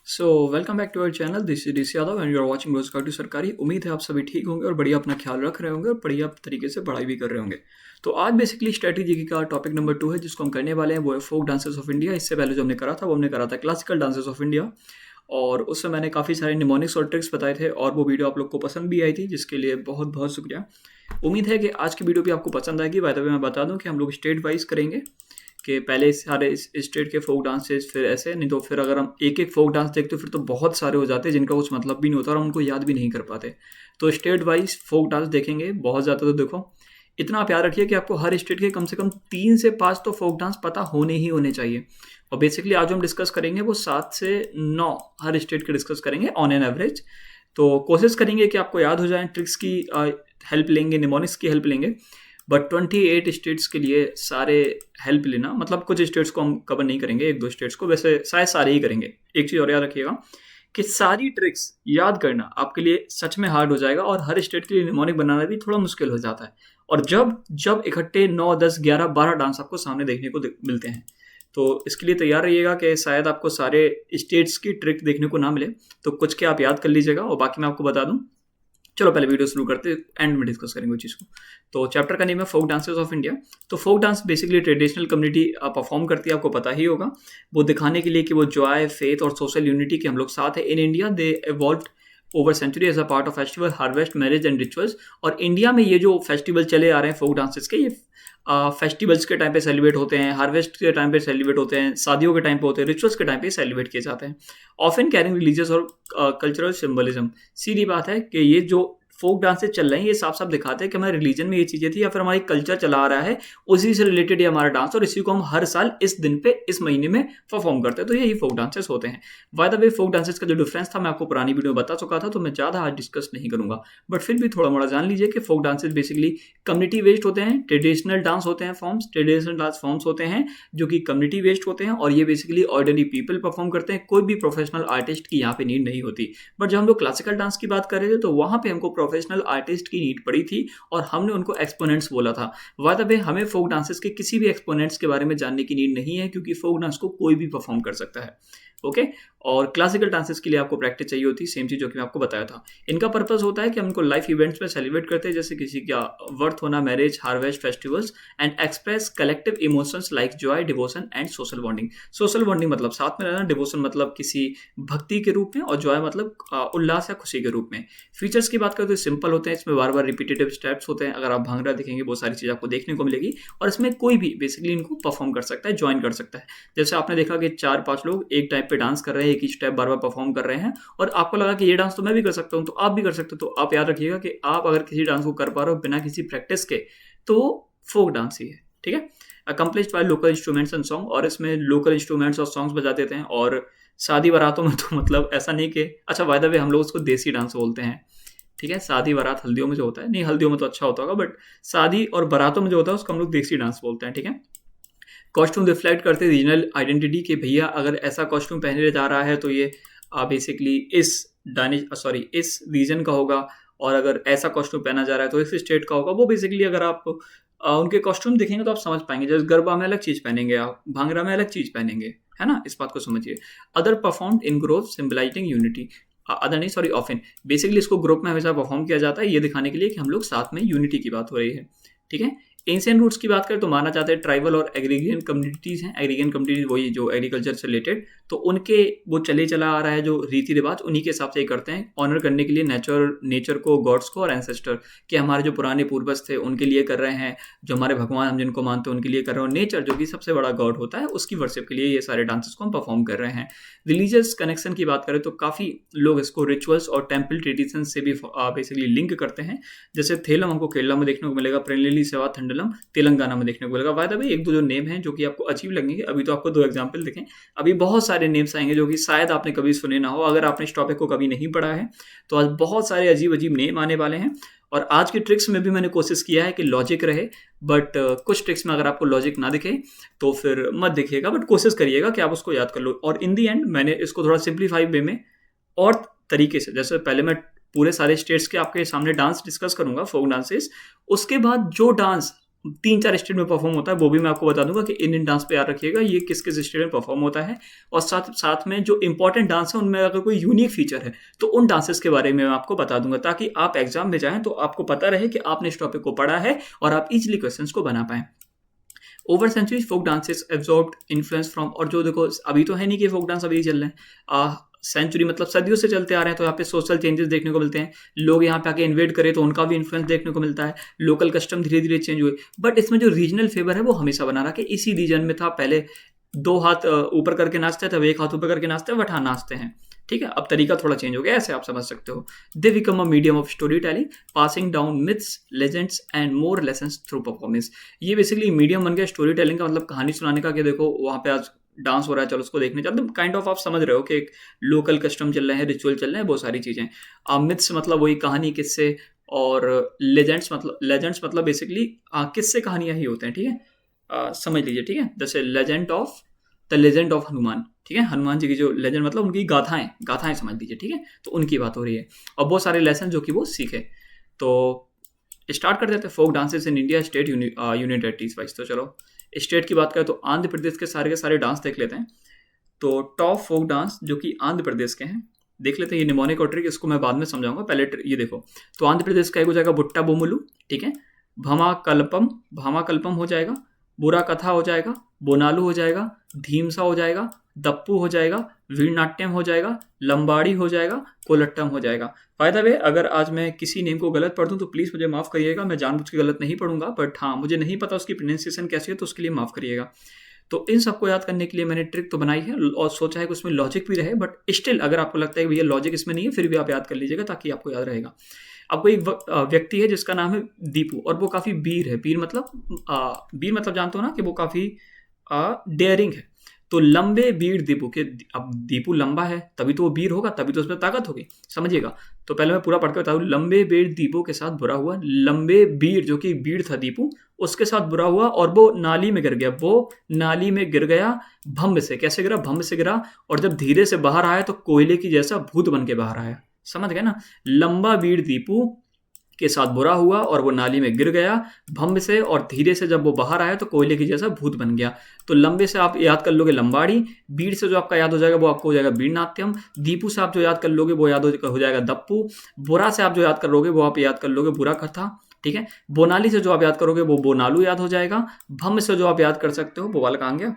So welcome back to our channel. This is Rishi Yadav and you are watching Rozgar to Sarkari. उम्मीद है आप सभी ठीक होंगे और बढ़िया अपना ख्याल रख रहे होंगे और बढ़िया तरीके से पढ़ाई भी कर रहे होंगे। तो आज बेसिकली स्ट्रेटेजी का टॉपिक नंबर 2 है जिसको हम करने वाले हैं, वो है फोक डांसेस ऑफ इंडिया। इससे पहले जो हमने करा था वो हमने करा था क्लासिकल डांसेस ऑफ इंडिया, और उसमें मैंने काफ़ी सारे निमोनिक्स और ट्रिक्स बताए थे और वो वीडियो आप लोग को पसंद भी आई थी, जिसके लिए बहुत बहुत शुक्रिया। उम्मीद है कि आज की वीडियो भी आपको पसंद आएगी। बाय द वे मैं बता दूं कि हम लोग स्टेट वाइज करेंगे कि पहले सारे स्टेट के फोक डांसेस, फिर ऐसे, नहीं तो फिर अगर हम एक एक फोक डांस देखते फिर तो बहुत सारे हो जाते हैं जिनका कुछ मतलब भी नहीं होता और हम उनको याद भी नहीं कर पाते। तो स्टेट वाइज फोक डांस देखेंगे बहुत ज़्यादा। तो देखो, इतना आप याद रखिए कि आपको हर स्टेट के कम से कम 3 से 5 तो फोक डांस पता होने ही होने चाहिए। और बेसिकली आज जो हम डिस्कस करेंगे वो 7 से 9 हर स्टेट के डिस्कस करेंगे ऑन एन एवरेज। तो कोशिश करेंगे कि आपको याद हो जाए। ट्रिक्स की हेल्प लेंगे, निमोनिक्स की हेल्प लेंगे, बट 28 स्टेट्स के लिए सारे हेल्प लेना, मतलब कुछ स्टेट्स को हम कवर नहीं करेंगे, एक दो स्टेट्स को, वैसे शायद सारे ही करेंगे। एक चीज़ और याद रखिएगा कि सारी ट्रिक्स याद करना आपके लिए सच में हार्ड हो जाएगा और हर स्टेट के लिए निमोनिक बनाना भी थोड़ा मुश्किल हो जाता है। और जब जब इकट्ठे 9, 10, 11, 12 डांस आपको सामने देखने को मिलते हैं, तो इसके लिए तैयार रहिएगा कि शायद आपको सारे स्टेट्स की ट्रिक देखने को ना मिले। तो कुछ के आप याद कर लीजिएगा और बाकी मैं आपको बता दूं। चलो पहले वीडियो शुरू करते, एंड में डिस्कस करेंगे उस चीज़ को। तो चैप्टर का नेम है फोक डांसेस ऑफ इंडिया। तो folk dance basically traditional community perform करती है, आपको पता ही होगा। वो दिखाने के लिए कि वो जॉय, फेथ और सोशल यूनिटी के हम लोग साथ है। In India they evolve over century as a part of festival, harvest, marriage and rituals. और इंडिया में ये जो फेस्टिवल चले आ रहे हैं फोक डांसेस के, ये फेस्टिवल्स के टाइम पे सेलिब्रेट होते हैं, हार्वेस्ट के टाइम पे सेलिब्रेट होते हैं, शादियों के टाइम पे होते हैं, रिचुअल्स के टाइम पे सेलिब्रेट किए जाते हैं, ऑफन कैरिंग रिलीजियस और कल्चरल सिंबलिज्म। सीधी बात है कि ये जो फोक डांसेस चल रहे हैं ये साफ साफ दिखाते हैं कि हमारे रिलीजन में ये चीज़ें थी या फिर हमारी कल्चर चला आ रहा है, उसी से रिलेटेड ये हमारा डांस, और इसी को हम हर साल इस दिन पे इस महीने में परफॉर्म करते हैं। तो यही फोक डांसेस होते हैं। By the way, folk dances का जो डिफरेंस था मैं आपको पुरानी वीडियो में बता चुका था, तो मैं ज़्यादा आज डिस्कस नहीं करूंगा, बट फिर भी थोड़ा मोड़ा जान लीजिए कि folk dances basically community based होते हैं। ट्रेडिशनल डांस होते हैं फॉर्म्स, ट्रेडिशनल डांस फॉर्म्स होते हैं जो कि कम्युनिटी बेस्ड होते हैं, और ये बेसिकली ऑर्डिनरी पीपल परफॉर्म करते हैं। कोई भी प्रोफेशनल आर्टिस्ट की यहाँ पे नीड नहीं होती। बट जब हम लोग क्लासिकल डांस की बात कर रहे थे तो वहाँ पे हमको प्रोफेशनल आर्टिस्ट की नीड पड़ी थी और हमने उनको एक्सपोनेंट्स बोला था। बाय द वे, हमें फोक डांसेस के किसी भी एक्सपोनेंट्स के बारे में जानने की नीड नहीं है, क्योंकि फोक डांस को कोई भी परफॉर्म कर सकता है। ओके। और क्लासिकल डांसेस के लिए आपको प्रैक्टिस चाहिए होती है, सेम चीज जो कि मैं आपको बताया था। इनका पर्पस होता है कि हम इनको लाइफ इवेंट्स में सेलिब्रेट करते हैं, जैसे किसी का वर्थ होना, marriage, harvest, festivals, and express collective emotions like Joy, devotion and social bonding. Social bonding मतलब साथ में रहना, डिवोशन मतलब किसी भक्ति के रूप में, और जॉय मतलब उल्लास या खुशी के रूप में। फीचर्स की बात करें तो सिंपल होते हैं, इसमें बार बार रिपीटेटिव स्टेप्स होते हैं। अगर आप भांगड़ा देखेंगे बहुत सारी चीज़ आपको देखने को मिलेगी, और इसमें कोई भी बेसिकली इनको परफॉर्म कर सकता है, ज्वाइन कर सकता है। जैसे आपने देखा कि 4-5 लोग एक टाइप पे डांस कर रहे हैं, एक ही स्टेप बार बार परफॉर्म कर रहे हैं, और आपको लगा कि ये डांस तो मैं भी कर सकता हूँ, तो आप भी कर सकते हो। तो आप याद रखिएगा कि आप अगर किसी डांस को कर पा रहे हो बिना किसी प्रैक्टिस के, तो फोक डांस ही है। ठीक है। Accomplished by local instruments and song, और इसमें लोकल इंस्ट्रूमेंट्स और सॉन्ग्स बजा देते हैं। और शादी बारातों में तो मतलब ऐसा नहीं कि, अच्छा बाय द वे, हम लोग उसको देसी डांस बोलते हैं। ठीक है। शादी बारात हल्दियों में जो होता है, नहीं हल्दियों में तो अच्छा होता होगा, बट शादी और बारातों में जो होता है उसको हम लोग देसी डांस बोलते हैं। ठीक है। कॉस्ट्यूम रिफ्लेक्ट करते हैं रीजनल आइडेंटिटी के, भैया अगर ऐसा कॉस्ट्यूम पहने जा रहा है तो ये बेसिकली इस रीजन का होगा, और अगर ऐसा कॉस्ट्यूम पहना जा रहा है तो इस स्टेट का होगा। वो बेसिकली अगर आप उनके कॉस्ट्यूम देखेंगे तो आप समझ पाएंगे। जैसे गरबा में अलग चीज़ पहनेंगे, आप भांगड़ा में अलग चीज़ पहनेंगे, है ना, इस बात को समझिए। Other performed in group symbolising unity, other नहीं सॉरी ऑफन, बेसिकली इसको ग्रुप में हमेशा परफॉर्म किया जाता है, ये दिखाने के लिए कि हम लोग साथ में, यूनिटी की बात हो रही है। ठीक है। एंशिएंट रूट्स की बात करें तो माना जाता है ट्राइबल और एग्रीगेन कम्युनिटीज़ हैं। एग्रीगेन कम्युनिटीज वही जो एग्रीकल्चर से रिलेटेड, तो उनके वो चला आ रहा है जो रीति रिवाज, उन्हीं के हिसाब से करते हैं, ऑनर करने के लिए नेचर को, गॉड्स को और एंसेस्टर के, हमारे जो पुराने पूर्वज थे उनके लिए कर रहे हैं, जो हमारे भगवान हम जिनको मानते हैं उनके लिए कर रहे हैं, नेचर जो कि सबसे बड़ा गॉड होता है उसकी वर्शिप के लिए ये सारे डांसेस को हम परफॉर्म कर रहे हैं। रिलीजियस कनेक्शन की बात करें तो काफ़ी लोग इसको रिचुअल्स और टेम्पल ट्रेडिशन से भी बेसिकली लिंक करते हैं। जैसे थेलम हमको केरला में देखने को मिलेगा, प्रेनेली सेवा थंडलम तेलंगाना में देखने को मिलेगा। बाय द वे, एक दो जो नेम हैं जो कि आपको अजीब लगेंगे, अभी तो आपको 2 एग्जांपल दिखें, अभी बहुत सारे नेम्स आएंगे जो कि शायद आपने कभी सुने ना हो। अगर आपने इस टॉपिक को कभी नहीं पढ़ा है तो आज बहुत सारे अजीब अजीब नेम आने वाले हैं। और आज की ट्रिक्स में भी मैंने कोशिश किया है कि लॉजिक रहे, बट कुछ ट्रिक्स में अगर आपको लॉजिक ना दिखे तो फिर मत देखिएगा, बट कोशिश करिएगा कि आप उसको याद कर लो। और इन दी एंड मैंने इसको थोड़ा सिंप्लीफाइड वे में और तरीके से, जैसे पहले मैं पूरे सारे स्टेट्स के आपके सामने डांस डिस्कस करूंगा, फोक डांसेस, उसके बाद जो डांस 3-4 स्टेट में परफॉर्म होता है, वो भी मैं आपको बता दूंगा कि इंडियन डांस पे याद रखिएगा ये किस किस स्टेट में परफॉर्म होता है। और साथ साथ में जो इंपॉर्टेंट डांस है उनमें अगर कोई यूनिक फीचर है तो उन डांसेस के बारे में मैं आपको बता दूंगा, ताकि आप एग्जाम में जाएं तो आपको पता रहे कि आपने इस टॉपिक को पढ़ा है और आप इजिली क्वेश्चन को बना पाएं। Over centuries folk dances absorbed influence from, और जो देखो अभी तो है नहीं कि फोक डांस अभी चल रहे हैं, सेंचुरी मतलब सदियों से चलते आ रहे हैं, तो यहाँ पे सोशल चेंजेस देखने को मिलते हैं, लोग यहाँ पे आके इन्वेट करे तो उनका भी इन्फ्लुएंस देखने को मिलता है, लोकल कस्टम धीरे धीरे चेंज हुए, बट इसमें जो रीजनल फेवर है वो हमेशा बना रहा कि इसी रीजन में था। पहले 2 हाथ ऊपर करके नाचते थे, अब 1 हाथ ऊपर करके नाचते हैं, बट हाँ नाचते हैं, ठीक है। अब तरीका थोड़ा चेंज हो गया, ऐसे आप समझ सकते हो। They become a medium of story telling, passing down myths, legends and more lessons through performance. ये बेसिकली मीडियम बन गया स्टोरी टेलिंग का, मतलब कहानी सुनाने का, कि देखो वहाँ पे आज डांस हो रहा है, चलो उसको देखने चलते, काइंड ऑफ आप समझ रहे हो कि एक लोकल कस्टम चल रहे हैं, रिचुअल चल रहे हैं, बहुत सारी चीज़ें। मिथ्स मतलब वही कहानी, किस्से, और लेजेंड्स मतलब बेसिकली किस्से कहानियाँ ही होते हैं, ठीक है। समझ लीजिए, ठीक है। जैसे द लेजेंड ऑफ हनुमान, ठीक है, हनुमान जी की जो लेजेंड मतलब उनकी गाथाएं समझ लीजिए, ठीक है। तो उनकी बात हो रही है और बहुत सारे लेसन जो कि वो सीखे। तो स्टार्ट कर देते हैं folk dances in India state union territories wise. तो चलो स्टेट की बात करें तो आंध्र प्रदेश के सारे डांस देख लेते हैं। तो टॉप फोक डांस जो कि आंध्र प्रदेश के हैं देख लेते हैं। ये निमोनिक और ट्रिक, इसको मैं बाद में समझाऊंगा, पहले ये देखो। तो आंध्र प्रदेश का एक हो जाएगा बुट्टा बोमुलू, ठीक है, भामा कल्पम हो जाएगा, बुरा कथा हो जाएगा, बोनालू हो जाएगा, धीमसा हो जाएगा, दप्पू हो जाएगा, वीरनाट्यम हो जाएगा, लंबाड़ी हो जाएगा, कोलट्टम हो जाएगा। फायदा वे अगर आज मैं किसी नेम को गलत पढ़ दूं तो प्लीज़ मुझे माफ़ करिएगा, मैं जानबूझ के गलत नहीं पढ़ूंगा, बट हाँ मुझे नहीं पता उसकी प्रोनाउंसिएशन कैसी है तो उसके लिए माफ़ करिएगा। तो इन सबको याद करने के लिए मैंने ट्रिक तो बनाई है और सोचा है कि उसमें लॉजिक भी रहे, बट स्टिल अगर आपको लगता है कि भैया लॉजिक इसमें नहीं है फिर भी आप याद कर लीजिएगा ताकि आपको याद रहेगा। आपको एक व्यक्ति है जिसका नाम है दीपू और वो काफ़ी वीर है। वीर मतलब जानते हो ना कि वो काफ़ी डेयरिंग है। तो लंबे वीर दीपू के, अब दीपू लंबा है तभी तो वो वीर होगा, तभी तो उसमें ताकत होगी, समझिएगा। तो पहले मैं पूरा पढ़ के बताऊँ। लंबे वीर दीपू के साथ बुरा हुआ, लंबे वीर जो कि वीर था दीपू उसके साथ बुरा हुआ और वो नाली में गिर गया। भम्ब से। कैसे गिरा? भम्ब से गिरा। और जब धीरे से बाहर आया तो कोयले की जैसा भूत बन के बाहर आया। समझ गए ना? लंबा वीर दीपू के साथ बुरा हुआ और वो नाली में गिर गया भम्ब से, और धीरे से जब वो बाहर आया तो कोयले की जैसा भूत बन गया। तो लंबे से आप याद कर लोगे लंबाड़ी, वीर से जो आपका याद हो जाएगा वो आपको हो जाएगा वीरनाट्यम, दीपू से आप जो याद कर लोगे वो याद हो जाएगा दप्पू, बुरा से आप जो याद कर लोगे वो आप याद कर लोगे बुरा कथा, ठीक है। बोनाली से जो आप याद करोगे वो बोनालू याद हो जाएगा। भम्ब से जो आप याद कर सकते हो वो वाला कहाँ गया,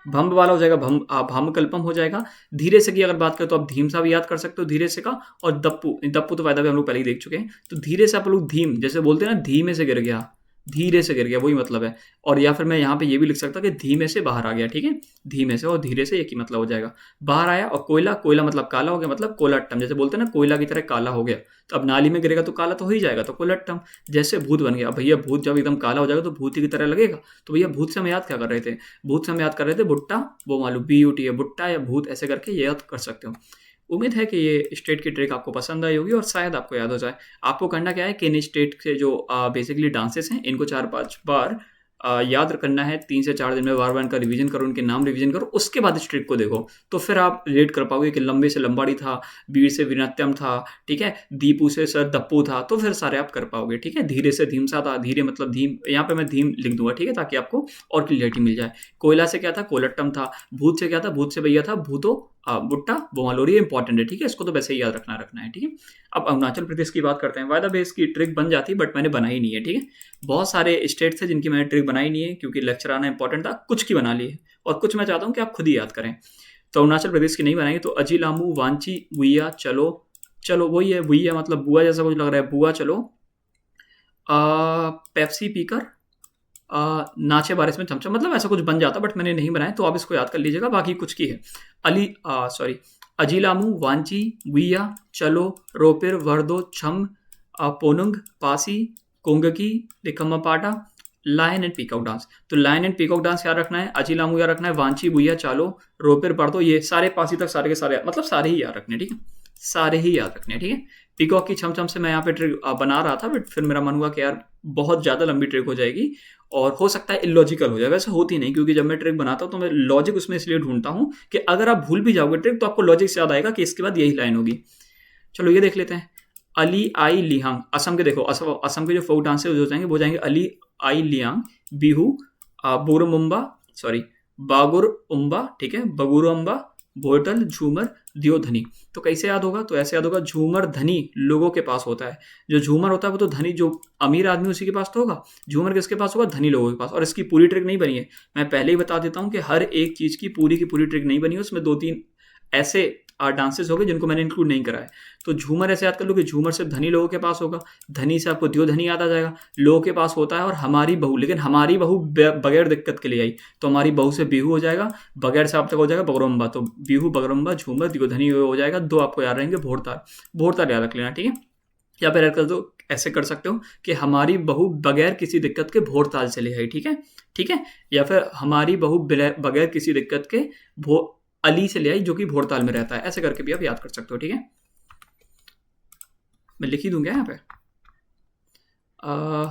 भम्ब वाला हो जाएगा भम्ब कल्पम हो जाएगा। धीरे से की अगर बात करें तो आप धीमसा भी याद कर सकते हो धीरे से का। और दप्पू तो फायदा भी हम लोग पहले ही देख चुके हैं। तो धीरे से आप लोग धीम, जैसे बोलते हैं ना धीमे से गिर गया, धीरे से गिर गया, वही मतलब है। और या फिर मैं यहाँ पे ये भी लिख सकता कि धीमे से बाहर आ गया, ठीक है। धीमे से और धीरे से एक ही मतलब हो जाएगा, बाहर आया। और कोयला मतलब काला हो गया, मतलब कोलाट्टम, जैसे बोलते हैं ना कोयला की तरह काला हो गया। तो अब नाली में गिरेगा तो काला तो हो ही जाएगा, तो कोलट्टम। जैसे भूत बन गया, भैया भूत जब एकदम काला हो जाएगा तो भूत की तरह लगेगा। तो भैया भूत से हम याद क्या कर रहे थे? भूत से हम याद कर रहे थे बुट्टा, वो मालूम BUT है, बुट्टा या भूत, ऐसे करके ये याद कर सकते हो। उम्मीद है कि ये स्टेट की ट्रिक आपको पसंद आई होगी और शायद आपको याद हो जाए। आपको करना क्या है कि इन स्टेट के जो बेसिकली डांसेस हैं इनको 4-5 बार याद करना है। 3 से 4 दिन में बार बार इनका रिवीजन करो, उनके नाम रिवीजन करो, उसके बाद इस ट्रिक को देखो तो फिर आप रिलेट कर पाओगे कि लंबे से लंबाड़ी था, वीर से वीरनाट्यम था, ठीक है, दीपू से सर दप्पू था, तो फिर सारे आप कर पाओगे, ठीक है। धीरे से धीमसा था, धीरे मतलब धीम, यहाँ पे मैं धीम लिख दूंगा, ठीक है, ताकि आपको और क्लियरिटी मिल जाए। कोयला से क्या था? कोलट्टम था। भूत से क्या था? भूत से भैया था भूतो बुट्टा बोमालोरी, इंपॉर्टेंट है, ठीक है, इसको तो वैसे ही याद रखना है, ठीक है। अब अरुणाचल प्रदेश की बात करते हैं। वायदा बेस की ट्रिक बन जाती बट मैंने बनाई नहीं है, ठीक है। बहुत सारे स्टेट थे जिनकी मैंने ट्रिक बनाई नहीं है क्योंकि लेक्चर आना इंपॉर्टेंट था, कुछ की बना ली है और कुछ मैं चाहता हूँ कि आप खुद ही याद करें। तो अरुणाचल प्रदेश की नहीं बनाई। तो अजीलामू, वांची, बुइया, चलो वही है, बुइया मतलब बुआ जैसा कुछ लग रहा है, बुआ चलो, पेप्सी पीकर, नाचे बारिश में चमचम, मतलब ऐसा कुछ बन जाता बट मैंने नहीं बनाया, तो आप इसको याद कर लीजिएगा। बाकी कुछ की है अजीलामू, वांची, बुइया, चलो, रोपिर, वर्दो, छम, पोनुंग, पासी, कोंगकी, लिखम्मापाटा, लायन एंड पीकॉक डांस। तो लायन एंड पीकॉक डांस याद रखना है, अजीलामू याद रखना है, वांची, बुइया, चालो, रोपिर, पर्दो, ये सारे पासी तक सारे के सारे मतलब सारे ही याद रखने, ठीक है, सारे ही याद रखने, ठीक है। पीकॉक की छम से मैं यहाँ पे ट्रिक बना रहा था बट फिर मेरा मन हुआ कि यार बहुत ज़्यादा लंबी ट्रिक हो जाएगी और हो सकता है इलॉजिकल हो जाए। वैसे होती नहीं, क्योंकि जब मैं ट्रिक बनाता हूँ तो मैं लॉजिक उसमें इसलिए ढूंढता हूँ कि अगर आप भूल भी जाओगे ट्रिक तो आपको लॉजिक से याद आएगा कि इसके बाद यही लाइन होगी। चलो ये देख लेते हैं। अली आई लिहांग, असम के देखो, असम के जो फोक डांसेज हो जाएंगे वो जाएंगे अली आई लियांग, बिहू, बुरमुम्बा, सॉरी बागुर उम्बा, ठीक है, बगुरुम्बा, भोटल, झूमर, दियोधनी। तो कैसे याद होगा? तो ऐसे याद होगा, झूमर धनी लोगों के पास होता है। जो झूमर होता है वो तो धनी, जो अमीर आदमी उसी के पास तो होगा। झूमर किसके पास होगा? धनी लोगों के पास। और इसकी पूरी ट्रिक नहीं बनी है, मैं पहले ही बता देता हूँ कि हर एक चीज़ की पूरी ट्रिक नहीं बनी है, उसमें 2-3 ऐसे डांसेस हो गए जिनको मैंने इंक्लूड नहीं करा है। तो झूमर ऐसे याद कर लो कि झूमर सिर्फ धनी लोगों के पास होगा, धनी से आपको दियोधनी याद आ जाएगा, लोगों के पास होता है। और हमारी बहू, लेकिन हमारी बहू बगैर दिक्कत के लिए आई, तो हमारी बहू से बिहू हो जाएगा, बगैर से आप तक हो जाएगा बगरुम्बा। तो बिहू, बगरुम्बा, झूमर, दियोधनी हो जाएगा। 2 आपको याद रहेंगे, भोरताल। भोरताल याद रख लेना, ठीक है। या फिर ऐड कर दो, ऐसे कर सकते हो कि हमारी बहू बगैर किसी दिक्कत के भोरताल से ले आई, ठीक है, ठीक है। या फिर हमारी बहू बगैर किसी दिक्कत के अली से ले आई, जो कि भोरताल में रहता है। ऐसे करके भी आप याद कर सकते हो, ठीक है। मैं लिख ही दूंगा यहाँ पे,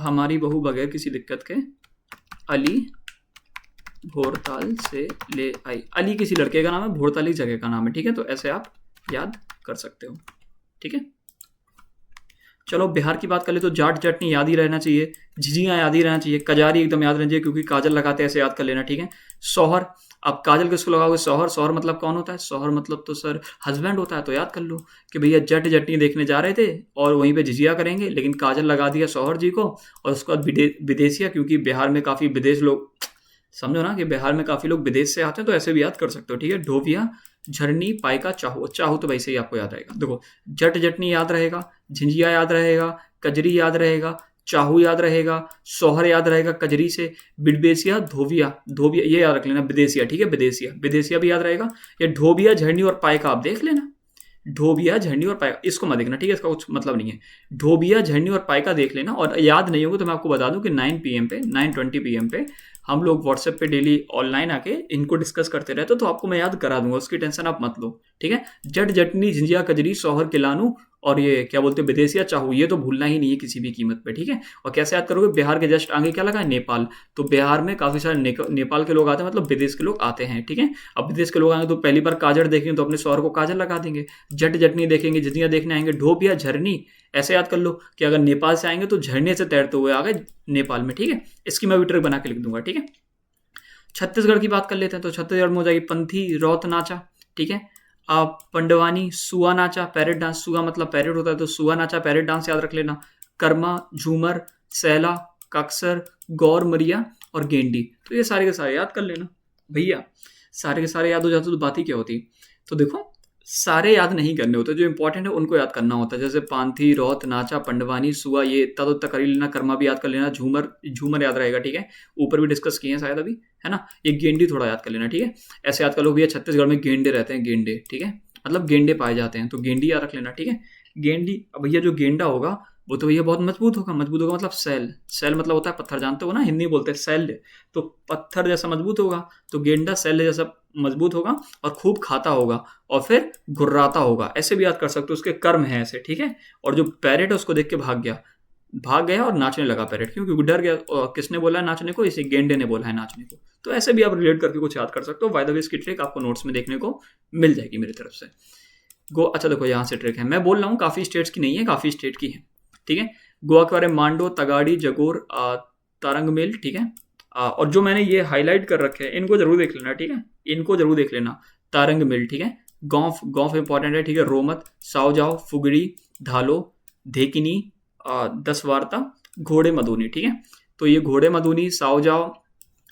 हमारी बहू बगैर किसी दिक्कत के अली भोरताल से ले आई। अली किसी लड़के का नाम है, भोरताल ही जगह का नाम है, ठीक है। तो ऐसे आप याद कर सकते हो, ठीक है। चलो बिहार की बात कर ले तो जाट चटनी याद ही रहना चाहिए, झिझिया याद ही रहना चाहिए, कजारी एकदम याद रहना चाहिए क्योंकि काजल लगाते हैं, ऐसे याद कर लेना, ठीक है। शौहर, अब काजल किसको लगाओगे? शौहर। शौहर मतलब कौन होता है? शौहर मतलब तो सर हस्बैंड होता है। तो याद कर लो कि भैया जट जटनी देखने जा रहे थे और वहीं पे झिझिया करेंगे, लेकिन काजल लगा दिया शौहर जी को। और उसके बाद विदेशिया, क्योंकि बिहार में काफ़ी विदेश लोग, समझो ना कि बिहार में काफ़ी लोग विदेश से आते हैं, तो ऐसे भी याद कर सकते हो, ठीक है। ढोविया, झरनी, पाइका, चाहू। चाहू तो वैसे ही आपको याद रहेगा। देखो, जट जटनी याद रहेगा, झिंझिया याद रहेगा, कजरी याद रहेगा, चाहू याद रहेगा, शौहर याद रहेगा कजरी से, बिडबेसिया, धोबिया, धोबिया ये याद रख लेना, विदेशिया, ठीक है, विदेशिया, विदेशिया भी याद रहेगा। या ढोबिया, झरनी और पाइका आप देख लेना, ढोबिया, झरनी और पाइका, इसको मत देखना, ठीक है, इसका कुछ मतलब नहीं है। ढोबिया, झरनी और पाइका देख लेना। और याद नहीं होगा तो मैं आपको बता दूं कि 9 PM पे, 9:20 PM पे हम लोग व्हाट्सएप पे डेली ऑनलाइन आके इनको डिस्कस करते रहते, तो आपको मैं याद करा दूंगा, उसकी टेंशन आप मत लो, ठीक है। जट जटनी, झिंझिया, कजरी, शौहर, किलानू और ये क्या बोलते हैं, विदेशिया, चाहू, ये तो भूलना ही नहीं है किसी भी कीमत पे, ठीक है। और कैसे याद करोगे? बिहार के जस्ट आगे क्या लगा है? नेपाल। तो बिहार में काफ़ी सारे नेपाल के लोग आते हैं, मतलब विदेश के लोग आते हैं, ठीक है। अब विदेश के लोग आएंगे तो पहली बार काजल देखेंगे तो अपने शौहर को काजल लगा देंगे, जट जटनी देखेंगे, झिझिया देखने आएंगे, ढोबिया, झरनी, ऐसे याद कर लो कि अगर नेपाल से आएंगे तो झरने से तैरते हुए आ गए नेपाल में, ठीक है। इसकी मैं भी ट्रिक बना के लिख दूंगा, ठीक है। छत्तीसगढ़ की बात कर लेते हैं, तो छत्तीसगढ़ में हो जाएगी पंथी, रौत नाचा, ठीक है। आप पंडवानी, सुआ नाचा, पैरेट डांस, सुआ मतलब पैरेट होता है, तो सुआ नाचा, पैरेट डांस याद रख लेना। कर्मा, झूमर, सैला, कक्सर, गौर मरिया और गेंडी। तो ये सारे के सारे याद कर लेना भैया। सारे के सारे याद हो जाते तो बात ही क्या होती। तो देखो, सारे याद नहीं करने होते, जो इंपॉर्टेंट है उनको याद करना होता है। जैसे पांथी, रौत, नाचा, पंडवानी, सुआ, ये इतना तो इतना कर ही लेना। कर्मा भी याद कर लेना, झूमर, झूमर याद रहेगा, ठीक है, ऊपर भी डिस्कस किए हैं शायद अभी, है ना। ये गेंडी थोड़ा याद कर लेना, ठीक है। ऐसे याद कर लो भैया, छत्तीसगढ़ में गेंडे रहते हैं, गेंडे, ठीक है, मतलब गेंडे पाए जाते हैं, तो गेंडी याद रख लेना, ठीक है। गेंडी, अब भैया जो गेंडा होगा वो तो भैया बहुत मजबूत होगा। मजबूत होगा मतलब सेल, सेल मतलब होता है पत्थर, जानते हो ना, हिंदी में बोलते हैं सेल, तो पत्थर जैसा मजबूत होगा। तो गेंडा सेल जैसा मजबूत होगा और खूब खाता होगा और फिर गुर्राता होगा, ऐसे भी याद कर सकते हो। उसके कर्म है ऐसे, ठीक है। और जो पैरेट है उसको देख के भाग गया और नाचने लगा पैरेट, क्यों? क्योंकि डर गया। और किसने बोला है नाचने को? इसे गेंडे ने बोला है नाचने को। तो ऐसे भी आप रिलेट करके कुछ याद कर सकते हो। बाय द वे इसकी ट्रिक आपको नोट्स में देखने को मिल जाएगी मेरी तरफ से। अच्छा देखो, यहाँ से ट्रिक है, मैं बोल रहा हूँ काफ़ी स्टेट्स की नहीं है, काफ़ी स्टेट की है, ठीक है। गोवा के बारे में मांडो, तगाड़ी, जगोर, तारंगमेल, ठीक है। और जो मैंने ये हाईलाइट कर रखे हैं इनको जरूर देख लेना, ठीक है, इनको जरूर देख लेना। तारंगमेल, ठीक है। गौफ, गौफ इंपॉर्टेंट है, ठीक है। रोमत, सावजाओ, फुगड़ी, धालो, धेकिनी, दसवार्ता, घोड़े मधुनी, ठीक है। तो ये घोड़े मधुनी, सावजाओ,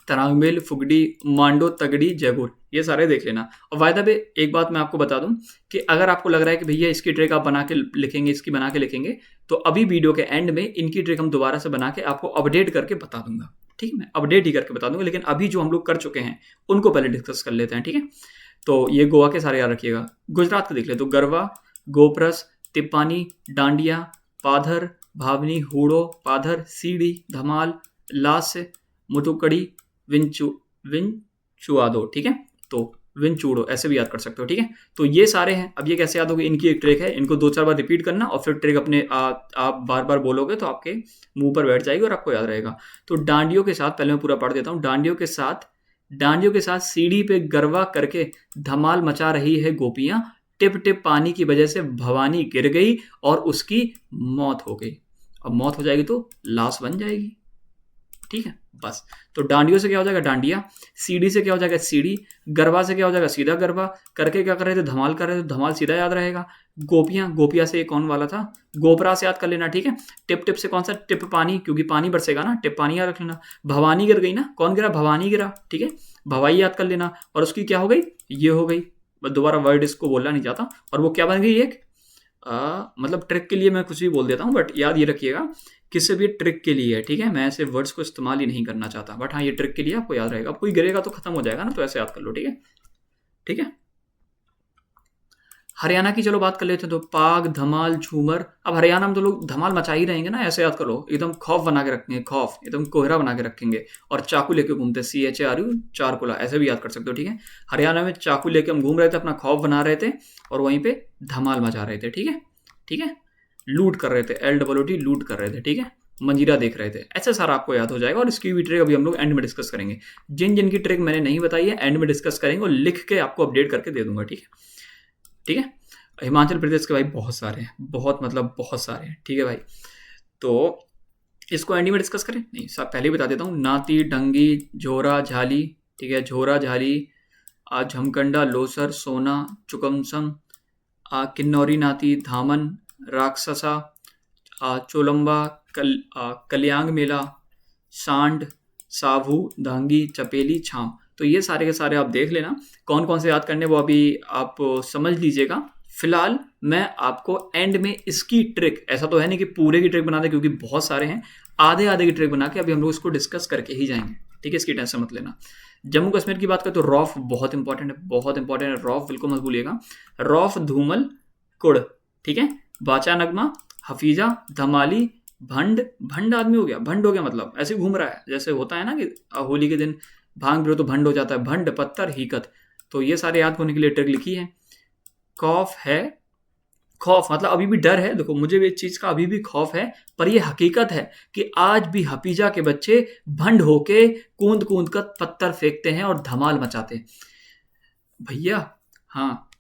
तरांगमेल, फुगड़ी, मांडो, तगड़ी, जयगुर, ये सारे देख लेना। और वायदा पे एक बात मैं आपको बता दूं कि अगर आपको लग रहा है कि भैया इसकी ट्रिक आप बना के लिखेंगे, इसकी बना के लिखेंगे, तो अभी वीडियो के एंड में इनकी ट्रिक हम दोबारा से बना के आपको अपडेट करके बता दूंगा, ठीक है। मैं अपडेट ही करके बता दूंगा, लेकिन अभी जो हम लोग कर चुके हैं उनको पहले डिस्कस कर लेते हैं, ठीक है। तो ये गोवा के सारे याद रखिएगा। गुजरात को देख ले तो गरबा, गोपरस, तिप्पानी, डांडिया, पाधर, भावनी, हूड़ो, पाधर, सीढ़ी, धमाल, लास, मुतुकड़ी, विंचुआदो, ठीक है। तो विंचूड़ो ऐसे भी याद कर सकते हो, ठीक है। तो ये सारे हैं। अब ये कैसे याद होगी? इनकी एक ट्रिक है, इनको 2-4 बार रिपीट करना और फिर ट्रिक अपने आप बार बार बोलोगे तो आपके मुंह पर बैठ जाएगी और आपको याद रहेगा। तो डांडियों के साथ, पहले मैं पूरा पढ़ देता हूँ। डांडियों के साथ सीढ़ी पे गरबा करके धमाल मचा रही है गोपियां, टिप टिप पानी की वजह से भवानी गिर गई और उसकी मौत हो गई। अब मौत हो जाएगी तो लाश बन जाएगी, ठीक है बस। तो डांडियों से क्या हो जाएगा डांडिया, सीढ़ी से क्या हो जाएगा सीढ़ी, गरबा से क्या हो जाएगा सीधा गरबा, करके क्या कर रहे थे धमाल कर रहे थे, धमाल सीधा याद रहेगा। गोपियां, गोपिया से कौन वाला था, गोपरा से याद कर लेना, ठीक है। टिप टिप से कौन सा, टिप पानी, क्योंकि पानी बरसेगा ना, टिप पानी याद रख लेना। भवानी गिर गई ना, कौन गिरा, भवानी गिरा, ठीक है, भवाई याद कर लेना। और उसकी क्या हो गई, ये हो गई, दोबारा वर्ड इसको बोलना नहीं चाहता। और वो क्या बन गई एक, मतलब ट्रिक के लिए मैं कुछ भी बोल देता हूँ, बट याद ये रखिएगा किसी भी ट्रिक के लिए है, ठीक है। मैं ऐसे वर्ड्स को इस्तेमाल ही नहीं करना चाहता, बट हाँ ये ट्रिक के लिए आपको याद रहेगा। अब कोई गिरेगा तो खत्म हो जाएगा ना, तो ऐसे याद कर लो, ठीक है, ठीक है। हरियाणा की चलो बात कर लेते हैं, तो पाग, धमाल, झूमर। अब हरियाणा में तो लोग धमाल मचा ही रहेंगे ना, ऐसे याद करो, एकदम खौफ बना के रखेंगे, खौफ एकदम कोहरा बना के रखेंगे, और चाकू लेके घूमते, CHARU, चारकुला, ऐसे भी याद कर सकते हो, ठीक है। हरियाणा में चाकू लेके हम घूम रहे थे, अपना खौफ बना रहे थे, और वहीं पे धमाल मचा रहे थे, ठीक है, ठीक है। लूट कर रहे थे, LOOT, लूट कर रहे थे, ठीक है, मंजीरा देख रहे थे, ऐसे सारा आपको याद हो जाएगा। और इसकी भी ट्रिक अभी हम लोग एंड में डिस्कस करेंगे। जिन जिन की ट्रिक मैंने नहीं बताई है एंड में डिस्कस करेंगे, और लिख के आपको अपडेट करके दे दूंगा, ठीक है, ठीक है। हिमाचल प्रदेश के भाई बहुत सारे हैं, बहुत मतलब बहुत सारे हैं, ठीक है भाई। तो इसको एंड में डिस्कस करें, नहीं सब पहले ही बता देता हूँ। नाती, डंगी, झोरा, झाली, ठीक है, झोरा, झाली, झमकंडा, लोसर, सोना, चुकमसम, किन्नौरी नाती, धामन, राक्षसा, चोलंबा, कल्याण मेला, सांड, साभू, धांगी, चपेली, छाम। तो ये सारे के सारे आप देख लेना, कौन कौन से याद करने वो अभी आप समझ लीजिएगा। फिलहाल मैं आपको एंड में इसकी ट्रिक, ऐसा तो है नहीं कि पूरे की ट्रिक बना दे क्योंकि बहुत सारे हैं, आधे आधे की ट्रिक बना के अभी हम लोग इसको डिस्कस करके ही जाएंगे, ठीक है, इसकी टेंशन मत लेना। जम्मू कश्मीर की बात करें तो रौफ बहुत इंपॉर्टेंट है, बहुत इंपॉर्टेंट है, रौफ बिल्कुल मत भूलिएगा। रौफ, धूमल, कुड़, ठीक है, बाचा नगमा, हफीजा, धमाली, भंड, भंड आदमी हो गया, भंड हो गया मतलब ऐसे घूम रहा है, जैसे होता है ना कि होली के दिन भांग पियो तो भंड हो जाता है, भंड, पत्थर, हीकत। तो ये सारे याद होने के लिए ट्रिक लिखी है। खौफ है, खौफ मतलब अभी भी डर है, देखो मुझे भी इस चीज का अभी भी खौफ है, पर ये हकीकत है कि आज भी हफीजा के बच्चे भंड होके कूद कूद कर पत्थर फेंकते हैं और धमाल मचाते हैं भैया। हाँ,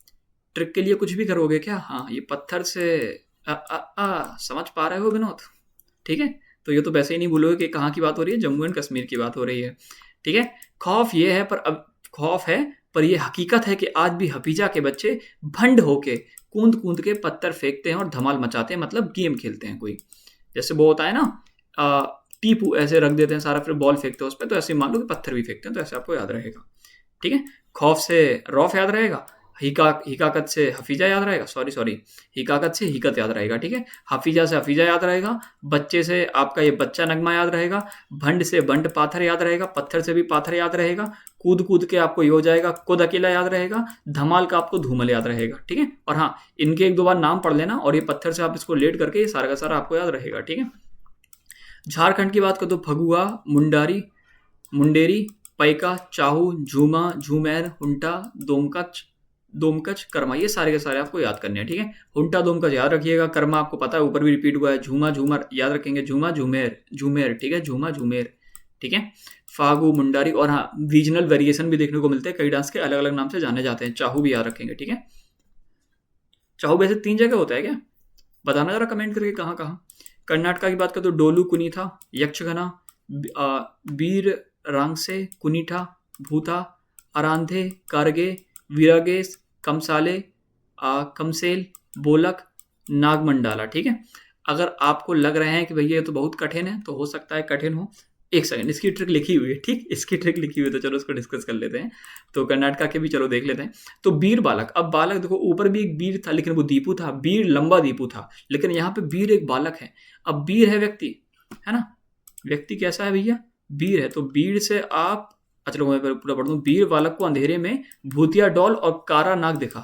ट्रिक के लिए कुछ भी करोगे क्या, हाँ ये पत्थर से समझ पा रहे हो विनोद, ठीक है। तो ये तो वैसे ही नहीं भूलोगे कि कहाँ की बात हो रही है, जम्मू एंड कश्मीर की बात हो रही है, ठीक है। खौफ ये है, पर अब खौफ है पर यह हकीकत है कि आज भी हफीजा के बच्चे भंड होके कूद कूद के पत्थर फेंकते हैं और धमाल मचाते हैं, मतलब गेम खेलते हैं कोई, जैसे वो होता है ना टीपू ऐसे रख देते हैं सारा, फिर बॉल फेंकते हैं उस पर, तो ऐसे मान लो कि पत्थर भी फेंकते हैं, तो ऐसे आपको याद रहेगा, ठीक है। खौफ से रौफ याद रहेगा, हिकाकत से हफीजा याद रहेगा, सॉरी हिकाकत से हिकत याद रहेगा, ठीक है। हफीजा से हफीजा याद रहेगा, बच्चे से आपका ये बच्चा नगमा याद रहेगा, भंड से बंड पाथर याद रहेगा, पत्थर से भी पाथर याद रहेगा, कूद कूद के आपको ये हो जाएगा खुद अकेला याद रहेगा, धमाल का आपको धूमल याद रहेगा, ठीक है। और हाँ, इनके एक दो बार नाम पढ़ लेना, और ये पत्थर से आप इसको लेट करके ये सारा का सारा आपको याद रहेगा, ठीक है। झारखंड की बात करो तो फगुआ, मुंडारी, मुंडेरी, पैका, चाहू, झूमा, झूमेर, हुंटा, दोमकच, दोमकच, कर्मा, ये सारे के सारे आपको याद करने हैं, ठीक है। हुंटा दोमकच याद रखिएगा, कर्मा आपको पता है ऊपर भी रिपीट हुआ है, झूमा झूमर याद रखेंगे, झूमा झूमेर, झूमेर, ठीक है, झूमा झूमेर, ठीक है। फागू, मुंडारी, और हाँ रीजनल वेरिएशन भी देखने को मिलते हैं, कई डांस के अलग अलग नाम से जाने जाते हैं। चाहू भी याद रखेंगे, ठीक है। चाहू वैसे 3 जगह होता है क्या, बताना जरा कमेंट करके कहाँ कहाँ। कर्नाटका की बात करें तो डोलू, कुनीथा, यक्षगना, बीर रांगसे, कुनीठा, भूता, अरांधे, कारगे, वीरागेस, कमसाले, कमसेल, बोलक, नागमंडाला, ठीक है। अगर आपको लग रहे हैं कि भैया ये तो बहुत कठिन है, तो हो सकता है कठिन हो, एक सेकंड, इसकी ट्रिक लिखी हुई है, ठीक, इसकी ट्रिक लिखी हुई है, तो चलो उसको डिस्कस कर लेते हैं। तो कर्नाटका के भी चलो देख लेते हैं। तो बीर बालक, अब बालक देखो ऊपर भी एक बीर था लेकिन वो दीपू था, बीर लंबा दीपू था, लेकिन यहाँ पे बीर एक बालक है। अब बीर है व्यक्ति, है ना, व्यक्ति कैसा है भैया, बीर है, तो बीर से आप, चलो मैं पूरा पढ़ दूं, बीर बालक को अंधेरे में भूतिया डॉल और कारा नाग दिखा,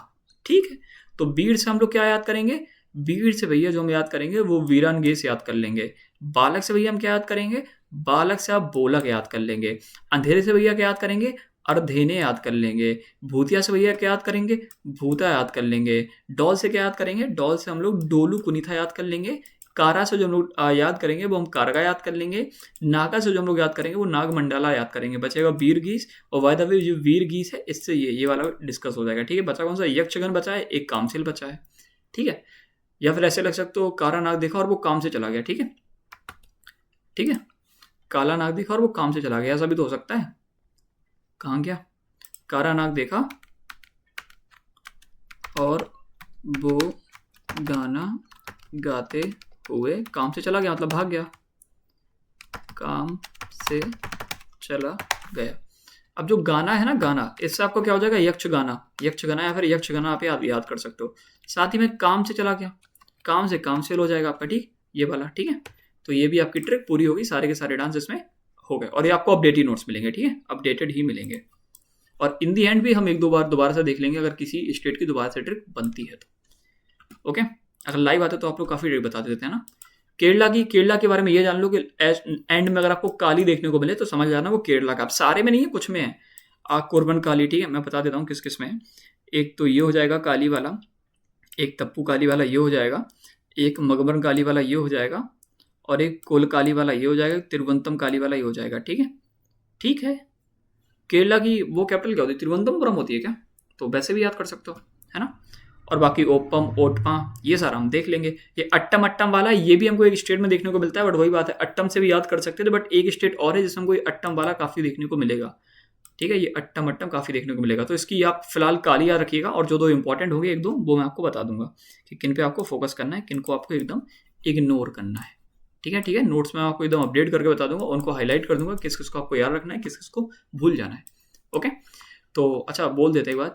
ठीक है। तो बीर से हम लोग क्या याद करेंगे, बीर से भैया जो हम याद करेंगे वो वीरानगेस याद कर लेंगे। बालक से भैया हम क्या याद करेंगे, बालक से आप बोलक याद कर लेंगे। अंधेरे से भैया क्या याद करेंगे, अर्धेने याद कर लेंगे। भूतिया से भैया क्या याद करेंगे, भूता याद कर लेंगे। डॉल से क्या याद करेंगे, डॉल से हम लोग डोलू कुनीथा याद कर लेंगे। कारा से जो हम लोग याद करेंगे वो हम कारगा याद कर लेंगे। नागा से जो हम लोग याद करेंगे वो नाग मंडाला याद करेंगे। बचेगा वीर गीस, और बाय द वे जो वीर गीस है इससे ये वाला डिस्कस हो जाएगा, ठीक है। बचा कौन सा, यक्षगन बचा है, एक कामसेल बचा है, ठीक है। या फिर ऐसे लग सकते हो कारा नाग देखा और वो काम से चला गया, ठीक है, ठीक है। काला नाग देखा और वो काम से चला गया, ऐसा भी तो हो सकता है। कहाँ गया? काला नाग देखा और वो गाना गाते हुए काम से चला गया, मतलब भाग गया, काम से चला गया। अब जो गाना है ना, गाना, इससे आपको क्या हो जाएगा? यक्षगाना, यक्षगाना या फिर यक्षगाना आप याद कर सकते हो। साथ ही में काम से चला गया, काम से काम सेल हो जाएगा आपका, ठीक, ये वाला, ठीक है। तो ये भी आपकी ट्रिक पूरी होगी, सारे के सारे डांस इसमें हो गए। और ये आपको अपडेटेड नोट्स मिलेंगे, ठीक है, अपडेटेड ही मिलेंगे। और इन दी एंड भी हम एक दो बार दोबारा से देख लेंगे अगर किसी स्टेट की दोबारा से ट्रिक बनती है तो। ओके, अगर लाइव आते तो आप लोग काफ़ी ट्रिक बता देते हैं ना। केरला के बारे में ये जान लो कि एंड में अगर आपको काली देखने को मिले तो समझ जाना वो केरला का, अब सारे में नहीं है, कुछ में है। कोरबन काली, ठीक है, मैं बता देता हूँ किस किस में है। एक तो ये हो जाएगा काली वाला, एक तप्पू काली वाला ये हो जाएगा, एक मगबन काली वाला ये हो जाएगा, और एक कोल काली वाला ये हो जाएगा, तिरुवंतम काली वाला ये हो जाएगा, ठीक है। ठीक है, केरला की वो कैपिटल क्या होती है? तिरुवनंतपुरम होती है क्या? तो वैसे भी याद कर सकते हो, है ना। और बाकी ओपम, ओटपा, ये सारा हम देख लेंगे। ये अट्टम अट्टम वाला, ये भी हमको एक स्टेट में देखने को मिलता है, बट वही बात है, अट्टम से भी याद कर सकते थे, बट एक स्टेट और है जिसमें हमको ये अट्टम वाला काफ़ी देखने को मिलेगा, ठीक है। ये अट्टम अट्टम काफ़ी देखने को मिलेगा, तो इसकी आप फिलहाल काली याद रखिएगा। और जो दो इंपॉर्टेंट होंगे एक दो, वो मैं आपको बता दूंगा कि किन पे आपको फोकस करना है, किन को आपको एकदम इग्नोर करना है, ठीक है। ठीक है, नोट्स में आपको एकदम अपडेट करके बता दूंगा, उनको हाईलाइट कर दूंगा, किस किस को आपको याद रखना है, किस किस को भूल जाना है। ओके, तो अच्छा बोल देते एक बार,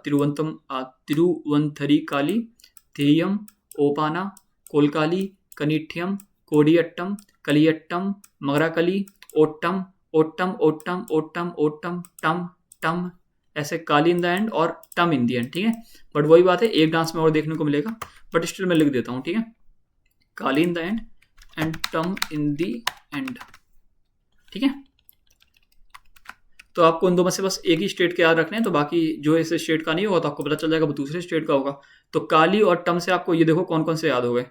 तिरुवंथरी काली, थेयम, ओपाना, कोलकाली, कनिठ्यम, कोडियट्टम, कलियट्टम, मगराकली, ओट्टम, ओट्टम ओट्टम ओट्टम ओट्टम, टम टम, ऐसे काली इन द एंड और टम इन द एंड, ठीक है। बट वही बात है, एक डांस में और देखने को मिलेगा, बट स्टिल मैं लिख देता हूँ, ठीक है। काली इन द एंड एंड टम इन द एंड, ठीक है। तो आपको इन दो में से बस एक ही स्टेट के याद रखने हैं, तो बाकी जो इस स्टेट का नहीं होगा तो आपको पता चल जाएगा वो दूसरे स्टेट का होगा। तो काली और टम से आपको ये देखो कौन कौन से याद हो गए,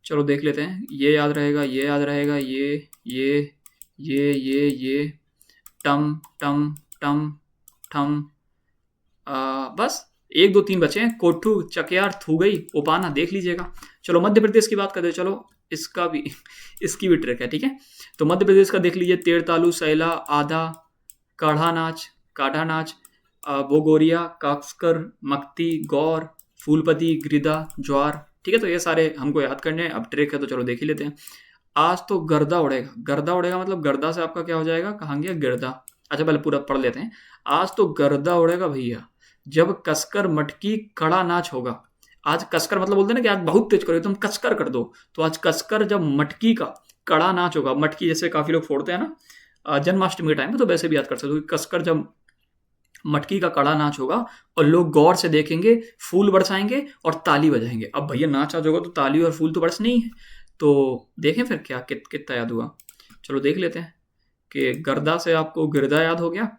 चलो देख लेते हैं। ये याद रहेगा, ये याद रहेगा, ये टम टम टम ठम, बस एक दो तीन बचे हैं, कोठू, चकयार, थूगई, ओपाना, देख लीजिएगा। चलो मध्य प्रदेश की बात करते हैं, चलो इसका भी इसकी भी ट्रिक है, ठीक है। तो मध्य प्रदेश का देख लीजिए, तेरतालू, सैला, आधा, काढ़ा नाच, बोगोरिया, काक्सकर, मक्ती, गौर, फूलपति, गिरिदा, ज्वार, ठीक है। तो ये सारे हमको याद करने हैं, अब ट्रिक है तो चलो देख ही लेते हैं। आज तो गर्दा उड़ेगा, गर्दा उड़ेगा मतलब गर्दा से आपका क्या हो जाएगा, कहाँ गया गिरदा। अच्छा पहले पूरा पढ़ लेते हैं। आज तो गर्दा उड़ेगा भैया, जब कसकर मटकी कड़ा नाच होगा। आज कसकर मतलब बोलते हैं ना कि आज बहुत तेज करो, तुम कसकर कर दो, तो आज कसकर जब मटकी का कड़ा नाच होगा, मटकी जैसे काफी लोग फोड़ते हैं ना जन्माष्टमी के टाइम में, तो वैसे भी याद कर सकते हो, कसकर जब मटकी का कड़ा नाच होगा और लोग गौर से देखेंगे, फूल बरसाएंगे और ताली बजाएंगे। अब भैया नाच आज होगा तो ताली और फूल तो बरसने ही है, तो देखें फिर क्या कितना याद हुआ। चलो देख लेते हैं कि गर्दा से आपको गिरदा याद हो गया,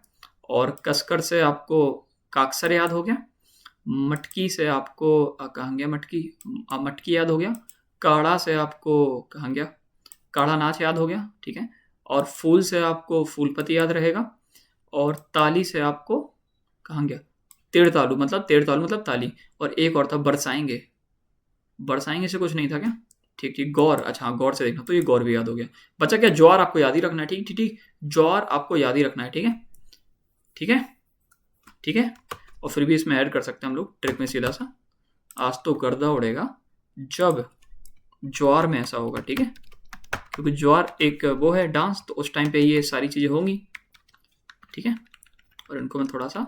और कसकर से आपको काक्सर याद हो गया, मटकी से आपको कहाँ गया मटकी याद हो गया, काढ़ा से आपको कहाँ गया काढ़ा नाच याद हो गया, ठीक है। और फूल से आपको फूलपति याद रहेगा, और ताली से आपको कहाँ गया तेरतालू मतलब ताली, और एक और था बरसाएंगे से कुछ नहीं था क्या, ठीक ठीक, गौर, अच्छा हाँ गौर से देखना, तो ये गौर भी याद हो गया। बच्चा क्या, ज्वार आपको याद ही रखना है, ठीक ठीक ठीक, ज्वार आपको याद ही रखना है, ठीक है ठीक है ठीक है। और फिर भी इसमें ऐड कर सकते हैं हम लोग ट्रिक में सीधा सा, आज तो गर्दा उड़ेगा जब ज्वार में ऐसा होगा, ठीक है, क्योंकि ज्वार एक वो है डांस, तो उस टाइम पे ये सारी चीज़ें होंगी, ठीक है। और इनको मैं थोड़ा सा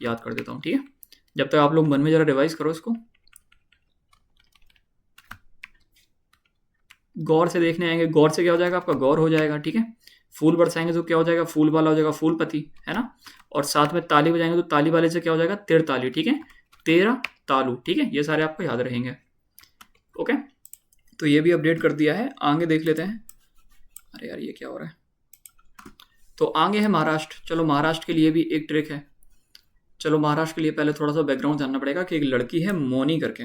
याद कर देता हूँ, ठीक है, जब तक आप लोग मन में जरा रिवाइज करो इसको। गौर से देखने आएंगे, गौर से क्या हो जाएगा आपका गौर हो जाएगा, ठीक है। फूल बरसाएंगे तो क्या हो जाएगा, फूल वाला हो जाएगा फूलपति, है ना। और साथ में ताली बजाएंगे तो ताली वाले से क्या हो जाएगा तेरताली, ठीक है, तेरा तालू, ठीक है। ये सारे आपको याद रहेंगे, ओके। तो ये भी अपडेट कर दिया है, आगे देख लेते हैं। अरे यार ये क्या हो रहा है, तो आगे है महाराष्ट्र। चलो महाराष्ट्र के लिए भी एक ट्रिक है। चलो महाराष्ट्र के लिए पहले थोड़ा सा बैकग्राउंड जानना पड़ेगा कि एक लड़की है मोनी करके,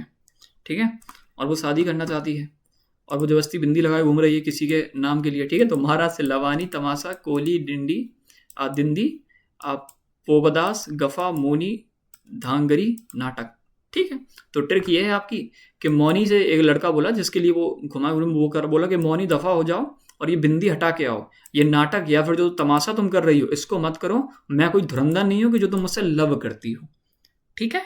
ठीक है, और वो शादी करना चाहती है, और वो जबरदस्ती बिंदी लगाए घूम रही है किसी के नाम के लिए, ठीक है। तो महाराष्ट्र से लवानी, तमाशा, कोली, डिंडी, दिंदी, पोबदास, गफा, मोनी, धांगरी, नाटक, ठीक है। तो ट्रिक ये है आपकी कि मौनी से एक लड़का बोला जिसके लिए वो घुमा वो कर बोला कि मौनी दफ़ा हो जाओ, और ये बिंदी हटा के आओ। ये नाटक या फिर जो तमाशा तुम कर रही हो इसको मत करो। मैं कोई धुरंधर नहीं हूँ कि जो तुम मुझसे लव करती हो। ठीक है,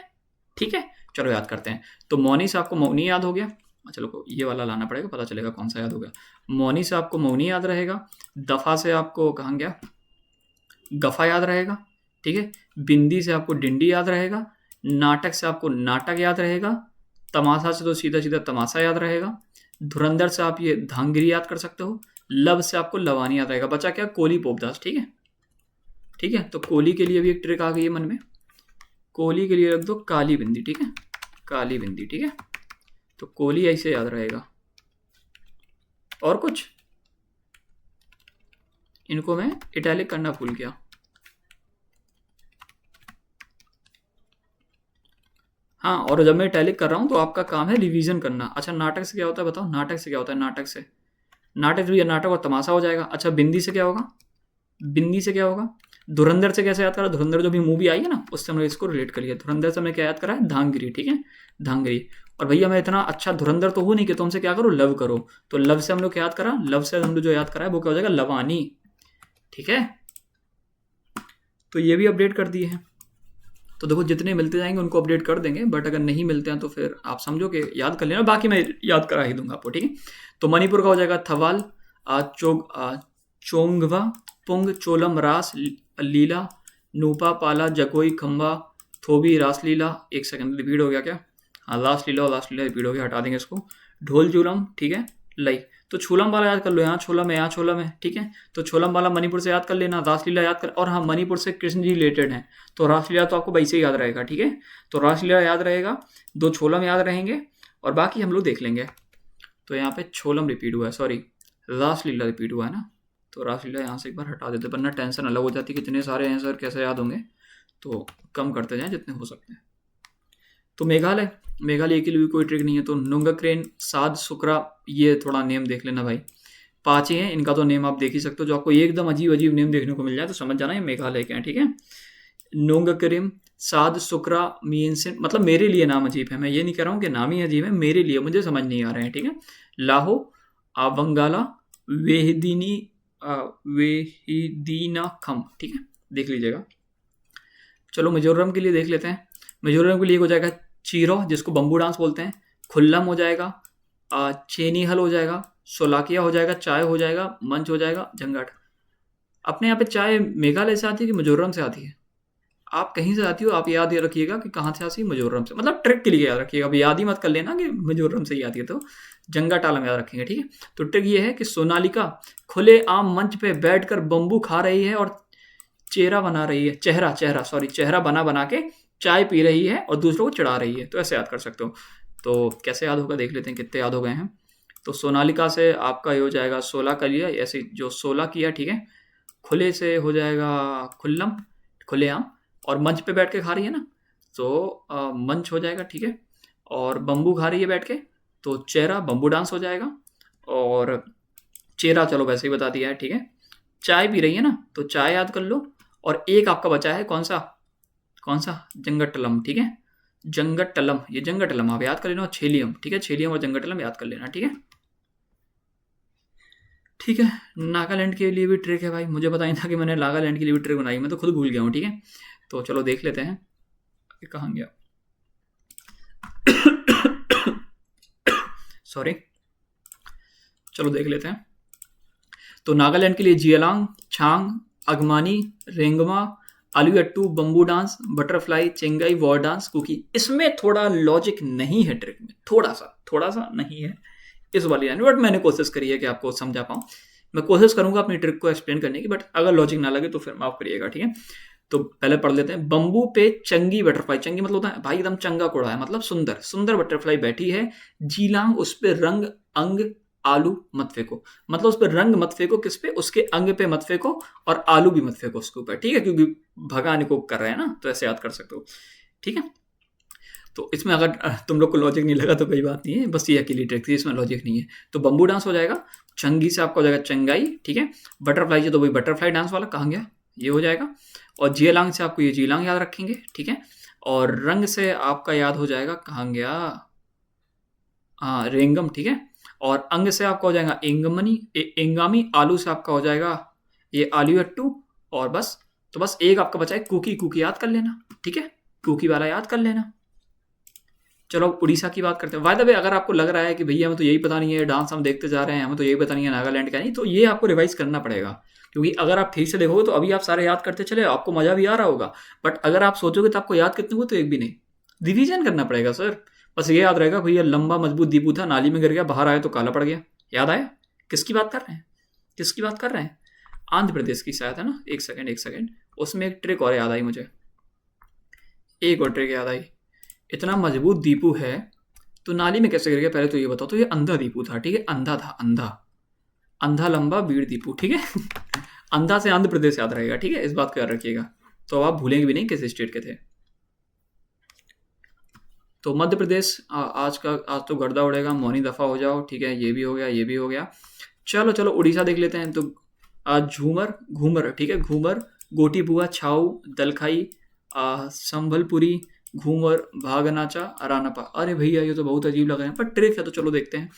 ठीक है, चलो याद करते हैं। तो मौनी से आपको मौनी याद हो गया। चलो ये वाला लाना पड़ेगा, पता चलेगा कौन सा याद हो गया। मौनी से आपको मौनी याद रहेगा। दफा से आपको कहाँ गया, गफा याद रहेगा। ठीक है, बिंदी से आपको डिंडी याद रहेगा। नाटक से आपको नाटक याद रहेगा। तमाशा से तो सीधा सीधा तमाशा याद रहेगा। धुरंधर से आप ये धांगिरी याद कर सकते हो। लब से आपको लवानी याद रहेगा। बचा क्या, कोली पोपदास। ठीक है, ठीक है, तो कोली के लिए भी एक ट्रिक आ गई है मन में। कोली के लिए रख दो काली बिंदी। ठीक है, काली बिंदी। ठीक है, तो कोली ऐसे याद रहेगा। और कुछ, इनको मैं इटैलिक करना भूल गया। हाँ, और जब मैं इटैलिक कर रहा हूँ तो आपका काम है रिवीजन करना। अच्छा, नाटक से क्या होता है बताओ, नाटक से क्या होता है? नाटक से, नाटक भी नाटक और तमाशा हो जाएगा। अच्छा, बिंदी से क्या होगा? बिंदी से क्या होगा? धुरंधर से कैसे याद करा? धुरंधर जो भी मूवी आई है ना, उससे हमने इसको रिलेट कर लिया। धुरंधर से हमने क्या याद करा है? धांगरी। ठीक है, धांगरी। और भैया मैं इतना अच्छा धुरंधर तो हूँ नहीं कि तुमसे क्या करो, लव करो। तो लव से हम लोग क्या याद करा? लव से हम लोग जो याद करा है वो क्या हो जाएगा? लवानी। ठीक है, तो ये भी अपडेट कर दिए हैं। तो देखो जितने मिलते जाएंगे उनको अपडेट कर देंगे, बट अगर नहीं मिलते हैं तो फिर आप समझो कि याद कर लेना, बाकी मैं याद करा ही दूंगा आपको। ठीक है, तो मणिपुर का हो जाएगा थवाल, चोंगवा, पुंग, चोलम, रास लीला, नूपा, पाला, जगोई, खंबा, थोबी, रासलीला। एक सेकंड, रिपीट हो गया क्या? हाँ, लास्ट लीला और लास्ट लीला रिपीट हो गया, हटा देंगे इसको। ढोल चूलम। ठीक है, लई। तो छोलम वाला याद कर लो, यहाँ छोलम है, यहाँ छोलम है। ठीक है, तो छोलम वाला मणिपुर से याद कर लेना, रासलीला याद कर। और हाँ, मणिपुर से कृष्ण जी रिलेटेड है तो रासलीला तो आपको वैसे ही याद रहेगा। ठीक है, तो रासलीला याद रहेगा, दो छोलम याद रहेंगे, और बाकी हम लोग देख लेंगे। तो यहाँ पे छोलम रिपीट हुआ है, सॉरी रासलीला रिपीट हुआ है ना, तो रासलीला यहाँ से एक बार हटा देते, वरना टेंशन अलग हो जाती है कि इतने सारे हैं सर कैसे याद होंगे। तो कम करते जाएं जितने हो सकते हैं। तो मेघालय, मेघालय के लिए भी कोई ट्रिक नहीं है। तो नुंगक्रेन, साद, सुकरा, ये थोड़ा नेम देख लेना भाई। पाँच ही हैं, इनका तो नेम आप देख ही सकते हो। जो आपको एकदम अजीब अजीब नेम देखने को मिल जाए तो समझ जाना ये मेघालय के हैं। ठीक है, नोंगक्रिम, साद, सुकरा, मीनसिन, मतलब मेरे लिए नाम अजीब है। मैं ये नहीं कह रहा हूँ कि नाम ही अजीब है, मेरे लिए मुझे समझ नहीं आ रहे हैं। ठीक है, लाहो, आवंगाला, वेहदीनी, वेहिदीना खम। ठीक है, देख लीजिएगा। चलो मिजोरम के लिए देख लेते हैं। मिजोरम के लिए हो जाएगा चीरो, जिसको बम्बू डांस बोलते हैं। खुल्लम हो जाएगा, चेनी हल हो जाएगा, सोलाकिया हो जाएगा, चाय हो जाएगा, मंच हो जाएगा, झंगाट। अपने यहाँ पे चाय मेघालय से आती है कि मिजोरम से आती है? आप कहीं से आती हो, आप याद ये रखिएगा कि कहाँ से आती है, मिजोरम से। मतलब ट्रिक के लिए याद रखिएगा, अब याद ही मत कर लेना कि मिजोरम से ही आती है। तो जंगा टालम याद रखेंगे। ठीक है, तो ट्रिक ये है कि सोनालिका खुले आम मंच पे बैठकर बम्बू खा रही है और चेहरा बना रही है, चेहरा चेहरा सॉरी चेहरा बना बना के चाय पी रही है और दूसरों को चढ़ा रही है। तो ऐसे याद कर सकते हो। तो कैसे याद होगा देख लेते हैं कितने याद हो गए हैं। तो सोनालिका से आपका ये हो जाएगा 16 का लिया, ऐसे जो 16 किया। ठीक है, खुले से हो जाएगा खुल्लम, खुलेआम, और मंच पे बैठ के खा रही है ना, तो मंच हो जाएगा। ठीक है, और बम्बू खा रही है बैठ के, तो चेहरा, बम्बू डांस हो जाएगा। और चेहरा चलो वैसे ही बता दिया है। ठीक है, चाय पी रही है ना, तो चाय याद कर लो। और एक आपका बचा है, कौन सा, कौन सा? जंगटलम। ठीक है, जंगटलम, ये जंगटलम आप याद कर लेना। छेलियम, ठीक है, छेलियम और जंगटलम याद कर लेना। ठीक है, ठीक है। नागालैंड के लिए भी ट्रिक है भाई, मुझे पता नहीं था कि मैंने नागालैंड के लिए भी ट्रिक बनाई, मैं तो खुद भूल गया हूँ। ठीक है, तो चलो देख लेते हैं ये कहाँ गया। सॉरी, चलो देख लेते हैं। तो नागालैंड के लिए जियालांग, छांग, अगमानी, Rengma, Aluyattu, bamboo dance, butterfly, Changai, war dance, Kuki. इसमें थोड़ा लॉजिक नहीं है ट्रिक में, थोड़ा सा नहीं है इस वाली लाइन, बट मैंने कोशिश करी है कि आपको समझा पाऊँ। मैं कोशिश करूंगा अपनी ट्रिक को एक्सप्लेन करने की, बट अगर लॉजिक ना लगे तो फिर माफ करिएगा। ठीक है, तो पहले पढ़ लेते हैं। बम्बू पे चंगी बटरफ्लाई, चंगी मतलब होता है भाई एकदम चंगा कोड़ा है, मतलब सुंदर सुंदर बटरफ्लाई बैठी है। जीलांग, उस पे रंग अंग आलू मत फेंको, मतलब उस पर रंग मत फेंको, किस पे? उसके अंग पे मत फेंको, और आलू भी मत फेंको उसके ऊपर। ठीक है, क्योंकि भगाने को कर रहे हैं ना, तो ऐसे याद कर सकते हो। ठीक है, तो इसमें अगर तुम लोग को लॉजिक नहीं लगा तो कोई बात नहीं है, बस ये अकेली ट्रिक थी, इसमें लॉजिक नहीं है। तो बम्बू डांस हो जाएगा, चंगी से आपका हो जाएगा चंगाई। ठीक है, बटरफ्लाई से तो वही बटरफ्लाई डांस वाला कहाँ गया, ये हो जाएगा। और जियालांग से आपको ये जियालांग याद रखेंगे। ठीक है, और रंग से आपका याद हो जाएगा, कहाँ गया, हाँ रेंगम। ठीक है, और अंग से आपका हो जाएगा इंगामी, आलू से आपका हो जाएगा ये आलूयट्टू, और बस। तो बस एक आपका बचा है कुकी, कुकी याद कर लेना, ठीक है, कुकी वाला याद कर लेना। चलो अब उड़ीसा की बात करते हैं। बाय द वे, अगर आपको लग रहा है कि भैया हमें तो यही पता नहीं है, डांस हम देखते जा रहे हैं, हमें तो यही पता नहीं है नागालैंड का नहीं, तो ये आपको रिवाइज करना पड़ेगा। क्योंकि अगर आप ठीक से देखोगे तो अभी आप सारे याद करते चले, आपको मजा भी आ रहा होगा, बट अगर आप सोचोगे तो आपको याद कितने हुए, तो एक भी नहीं। रिवीजन करना पड़ेगा सर। बस ये याद रहेगा, भैया लंबा मजबूत दीपू था, नाली में गिर गया, बाहर आया तो काला पड़ गया। याद आया? किसकी बात कर रहे हैं, किसकी बात कर रहे हैं? आंध्र प्रदेश की शायद, है ना। एक सेकेंड, एक सेकेंड, उसमें एक ट्रिक और याद आई मुझे, एक और ट्रिक याद आई। इतना मजबूत दीपू है तो नाली में कैसे गिर गया, पहले तो ये बताओ। तो ये अंधा दीपू था, ठीक है, अंधा था, अंधा, अंधा लंबा वीर दीपू, ठीक है। अंधा से आंध्र प्रदेश याद रहेगा, ठीक है, इस बात को याद रखिएगा। तो आप भूलेंगे भी नहीं किस स्टेट के थे। तो मध्य प्रदेश आज तो गर्दा उड़ेगा, मौनी दफा हो जाओ, ठीक है, ये भी हो गया, ये भी हो गया। चलो चलो उड़ीसा देख लेते हैं। तो आज झूमर, घूमर, ठीक है, घूमर, गोटी बुआ, छाऊ, दलखाई, संभलपुरी, घूमर, भागनाचा, अरानपा। अरे भैया ये तो बहुत अजीब लग रहे हैं, पर ट्रिक है तो चलो देखते हैं।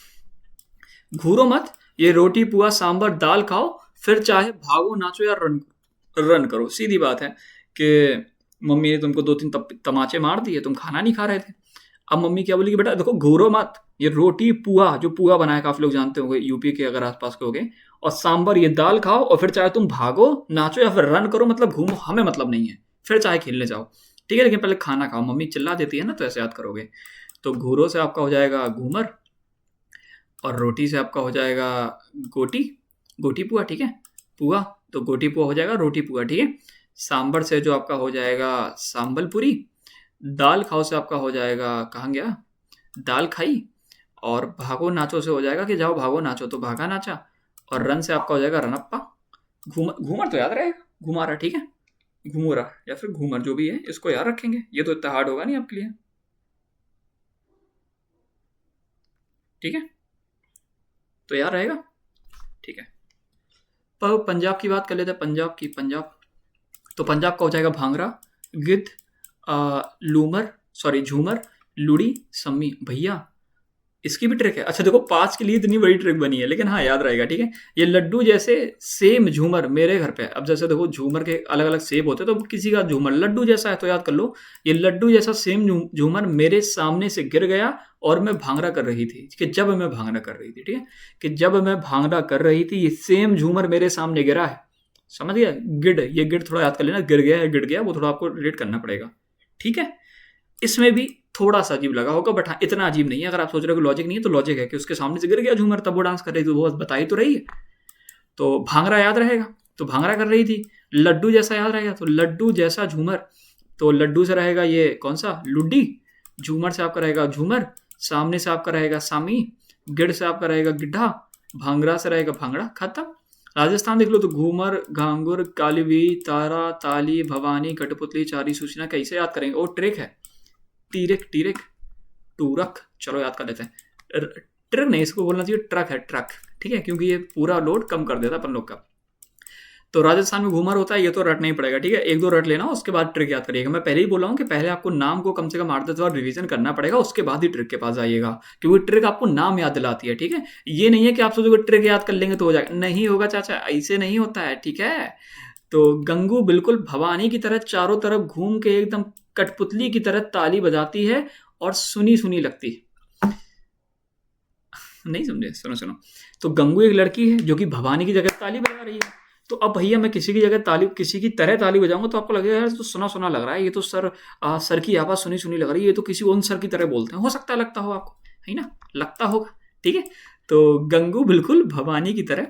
घूरो मत, ये रोटी पुआ सांबर दाल खाओ, फिर चाहे भागो नाचो या रन रन करो। सीधी बात है कि मम्मी ने तुमको 2-3 तमाचे मार दिए, तुम खाना नहीं खा रहे थे। अब मम्मी क्या बोली कि बेटा देखो, घूरो मत, ये रोटी पुआ, जो पुआ बनाया काफी लोग जानते होंगे यूपी के अगर आसपास के होंगे, और सांबर, ये दाल खाओ, और फिर चाहे तुम भागो नाचो या फिर रन करो, मतलब घूमो, हमें मतलब नहीं है, फिर चाहे खेलने जाओ, ठीक है, लेकिन पहले खाना खाओ। मम्मी चिल्ला देती है ना, तो ऐसे याद करोगे। तो घूरो से आपका हो जाएगा घूमर, और रोटी से आपका हो जाएगा गोटी, गोटी पुआ, ठीक है, पुआ, तो गोटी पुआ हो जाएगा रोटी पुआ, ठीक है। सांबर से जो आपका हो जाएगा सांबलपुरी, दाल खाओ से आपका हो जाएगा, कहाँ गया, दाल खाई, और भागो नाचो से हो जाएगा कि जाओ भागो नाचो, तो भागा नाचा, और रन से आपका हो जाएगा रनप्पा। घूमर तो याद रहेगा, घुमारा, ठीक है, घुमोरा या फिर घूमर, जो भी है इसको याद रखेंगे, ये तो इतना हार्ड होगा नहीं आपके लिए, ठीक है, तो याद रहेगा, ठीक है। पर पंजाब की बात कर लेते हैं, पंजाब की, पंजाब, तो पंजाब का हो जाएगा भांगड़ा, गिद्ध, लूमर, सॉरी झूमर, लुड़ी, सम्मी। भैया इसकी भी ट्रिक है। अच्छा देखो, 5 के लिए इतनी बड़ी ट्रिक बनी है, लेकिन हाँ याद रहेगा, ठीक है। ये लड्डू जैसे सेम झूमर मेरे घर पे, अब जैसे देखो झूमर के अलग अलग शेप होते हैं, तो किसी का झूमर लड्डू जैसा है, तो याद कर लो, ये लड्डू जैसा सेम झूमर मेरे सामने से गिर गया, और मैं भांगड़ा कर रही थी, कि जब मैं भांगड़ा कर रही थी, ठीक है, कि जब मैं भांगड़ा कर रही थी, ये सेम झूमर मेरे सामने गिरा है। समझ गया? गिड, ये गिड थोड़ा याद कर लेना, गिर गया है, गिर गया, वो थोड़ा आपको रिलेट करना पड़ेगा, ठीक है। इसमें भी थोड़ा सा अजीब लगा होगा, बट हाँ इतना अजीब नहीं है। अगर आप सोच रहे हो कि लॉजिक नहीं है, तो लॉजिक है कि उसके सामने से गिर गया झूमर, तब वो डांस कर रही थी, वो बस बता ही तो रही है। तो भांगड़ा याद रहेगा, तो भांगड़ा कर रही थी। लड्डू जैसा याद रहेगा, तो लड्डू जैसा झूमर, तो लड्डू से रहेगा ये कौन सा, लुड्डी, झूमर से आपका रहेगा झूमर, सामने से आपका रहेगा सामी, गिड़ से आपका रहेगा गिड्ढा, भांगड़ा से रहेगा भांगड़ा, खत्म। राजस्थान देख लो, तो घूमर, घांगुर, कालीवी, तारा, ताली, भवानी, कठपुतली, चारी, सूचना, कैसे याद करेंगे? वो ट्रिक है, टीरिक, टीरिक, टूरक, चलो याद कर लेते हैं। ट्रक नहीं, इसको बोलना चाहिए ट्रक है, ट्रक, ठीक है, क्योंकि ये पूरा लोड कम कर देता अपन लोग का। तो राजस्थान में घूमर होता है, ये तो रटना ही पड़ेगा, ठीक है, एक दो रट लेना, उसके बाद ट्रिक याद करिएगा। मैं पहले ही बोला हूँ कि पहले आपको नाम को कम से कम 8-10 बार रिवीजन करना पड़ेगा, उसके बाद ही ट्रिक के पास आइएगा, क्योंकि ट्रिक आपको नाम याद दिलाती है, ठीक है। ये नहीं है कि आप सोचोगे ट्रिक याद कर लेंगे तो हो जाएगा, नहीं होगा चाचा, ऐसे नहीं होता है, ठीक है। तो गंगू बिल्कुल भवानी की तरह चारों तरफ घूम के एकदम कठपुतली की तरह ताली बजाती है, और सुनी सुनी लगती है। नहीं समझे? सुनो सुनो, तो गंगू एक लड़की है जो कि भवानी की जगह ताली बजा रही है। तो अब भैया मैं किसी की जगह ताली, किसी की तरह ताली बजाऊंगा, तो आपको लगेगा यार तो सुना सुना लग रहा है, ये तो सर की आवाज सुनी सुनी लग रही है, ये तो किसी और सर की तरह बोलते हैं। हो सकता है लगता हो आपको, है ना, लगता होगा, ठीक है। तो गंगू बिल्कुल भवानी की तरह।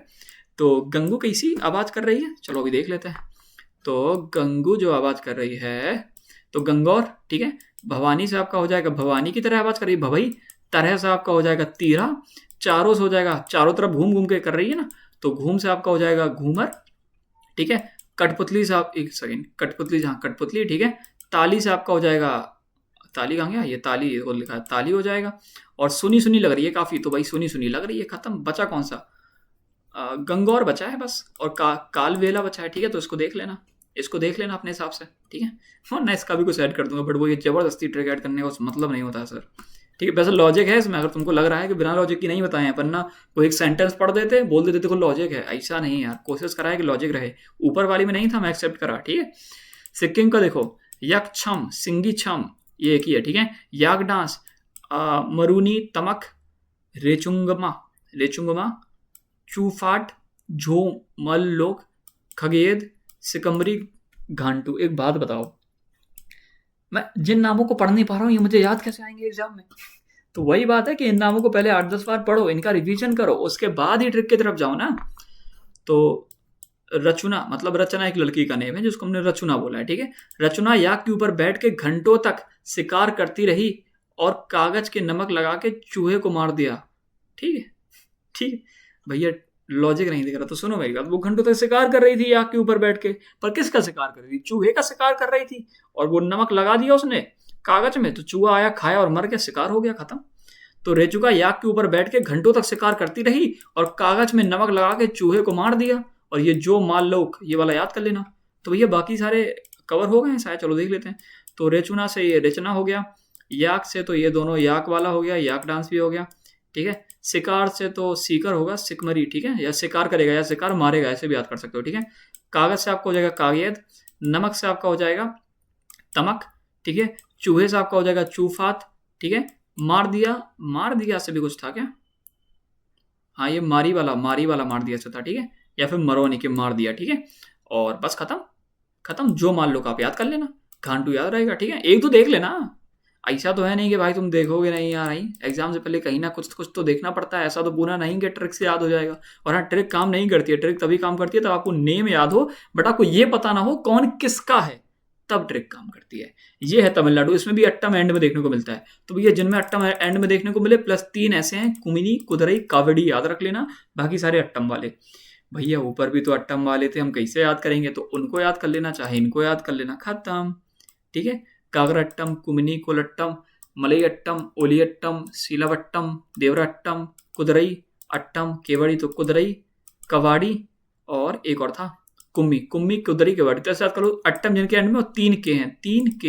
तो गंगू कैसी आवाज कर रही है, चलो अभी देख लेते हैं। तो गंगू जो आवाज कर रही है, तो गंगौर, ठीक है, भवानी से आपका हो जाएगा भवानी की तरह आवाज कर रही है भवई, तरह से आपका हो जाएगा तीरा, चारों से हो जाएगा चारों तरफ घूम घूम के कर रही है ना, तो घूम से आपका हो जाएगा घूमर, ठीक है। कठपुतली से आप, एक सेकेंड, कठपुतली, जहाँ कठपुतली, ठीक है। ताली से आपका हो जाएगा, ताली कहाँ गया, ये ताली वो लिखा है, ताली हो जाएगा। और सुनी सुनी लग रही है काफी, तो भाई सुनी सुनी लग रही है, खत्म। बचा कौन सा, गंगौर बचा है बस, और कालवेला बचा है, ठीक है। तो इसको देख लेना, इसको देख लेना अपने हिसाब से, ठीक है। और मैं इसका भी कुछ ऐड कर दूंगा, बट वो ये जबरदस्ती ट्रिक ऐड करने का मतलब नहीं होता है सर, ठीक है, वैसे लॉजिक है इसमें, अगर तुमको लग रहा है कि बिना लॉजिक की नहीं बताए हैं, वरना कोई एक सेंटेंस पढ़ देते बोल देते देखो लॉजिक है, ऐसा नहीं यार, कोशिश करा है कि लॉजिक रहे। ऊपर वाली में नहीं था, मैं एक्सेप्ट करा, ठीक है। सिक्किम का देखो, यक छम सिंगी छम, ये एक ही है, ठीक है। याक डांस, मरूनी तमक, रेचुंगमा रेचुंगमा, चूफाट, झोमल लोक, खगेद, सिकमरी, घांटू। एक बात बताओ, मैं जिन नामों को पढ़ नहीं पा रहा हूँ ये मुझे याद कैसे आएंगे एग्जाम में? तो वही बात है कि इन नामों को पहले 8-10 बार पढ़ो, इनका रिवीजन करो, उसके बाद ही ट्रिक की तरफ जाओ ना। तो रचुना, मतलब रचना एक लड़की का नेम है जिसको हमने रचुना बोला है, ठीक है। रचुना याक के ऊपर बैठ के घंटों तक शिकार करती रही और कागज के नमक लगा के चूहे को मार दिया, ठीक है। ठीक है भैया, लॉजिक नहीं दिख रहा तो सुनो मेरी बात। वो घंटों तक शिकार कर रही थी आग के ऊपर बैठ के, पर किसका शिकार कर रही थी? चूहे का शिकार कर रही थी, और वो नमक लगा दिया उसने कागज में, तो चूहा आया, खाया और मर गया, शिकार हो गया, खत्म। तो रेचुका याक के ऊपर बैठ के घंटों तक शिकार करती रही और कागज में नमक लगा के चूहे को मार दिया। और ये जो माल लोग, ये वाला याद कर लेना। तो भैया बाकी सारे कवर हो गए हैं शायद, चलो देख लेते हैं। तो रेचुना से ये रेचना हो गया, याक से तो ये दोनों याक वाला हो गया, याक डांस भी हो गया, ठीक है। शिकार से तो सीकर होगा, सिकमरी, ठीक है, या शिकार करेगा या शिकार मारेगा, ऐसे भी याद कर सकते हो, ठीक है। कागज से आपका हो जाएगा कागेद, नमक से आपका हो जाएगा तमक, ठीक है। चूहे से आपका हो जाएगा चूफात, ठीक है। मार दिया से भी कुछ था क्या? हाँ, ये मारी वाला मार दिया से था, ठीक है। या फिर मरोनी के मार दिया, ठीक है। और बस खत्म। जो मान लो का आप याद कर लेना, घांटू याद रहेगा, ठीक है। एक तो देख लेना, ऐसा तो है नहीं कि भाई तुम देखोगे नहीं यार, नहीं, एग्जाम से पहले कहीं ना कुछ तो देखना पड़ता है। ऐसा तो पूरा नहीं कि ट्रिक से याद हो जाएगा। और हाँ, ट्रिक काम नहीं करती है, ट्रिक तभी काम करती है तब आपको नेम याद हो, बट आपको ये पता ना हो कौन किसका है, तब ट्रिक काम करती है। ये है तमिलनाडु, इसमें भी अट्टम एंड में देखने को मिलता है। तो भैया जिनमें अट्टम एंड में देखने को मिले प्लस 3 ऐसे हैं, कुमिनी, कुदरई, कावड़ी, याद रख लेना, बाकी सारे अट्टम वाले। भैया ऊपर भी तो अट्टम वाले थे, हम कैसे याद करेंगे? तो उनको याद कर लेना, चाहे इनको याद कर लेना, खत्म, ठीक है। कागरट्टम, कुमिनी, कोलट्टम, मलयट्टम, ओलियट्टम, सीलावट्टम, देवराट्टम, कुदरई, अट्टम, केवड़ी तो कुदरई, कवाड़ी, और एक और था कुम्मी, कुदरई, केवाड़ी। तो ऐसे याद करो, अट्टम जिनके एंड में और 3 के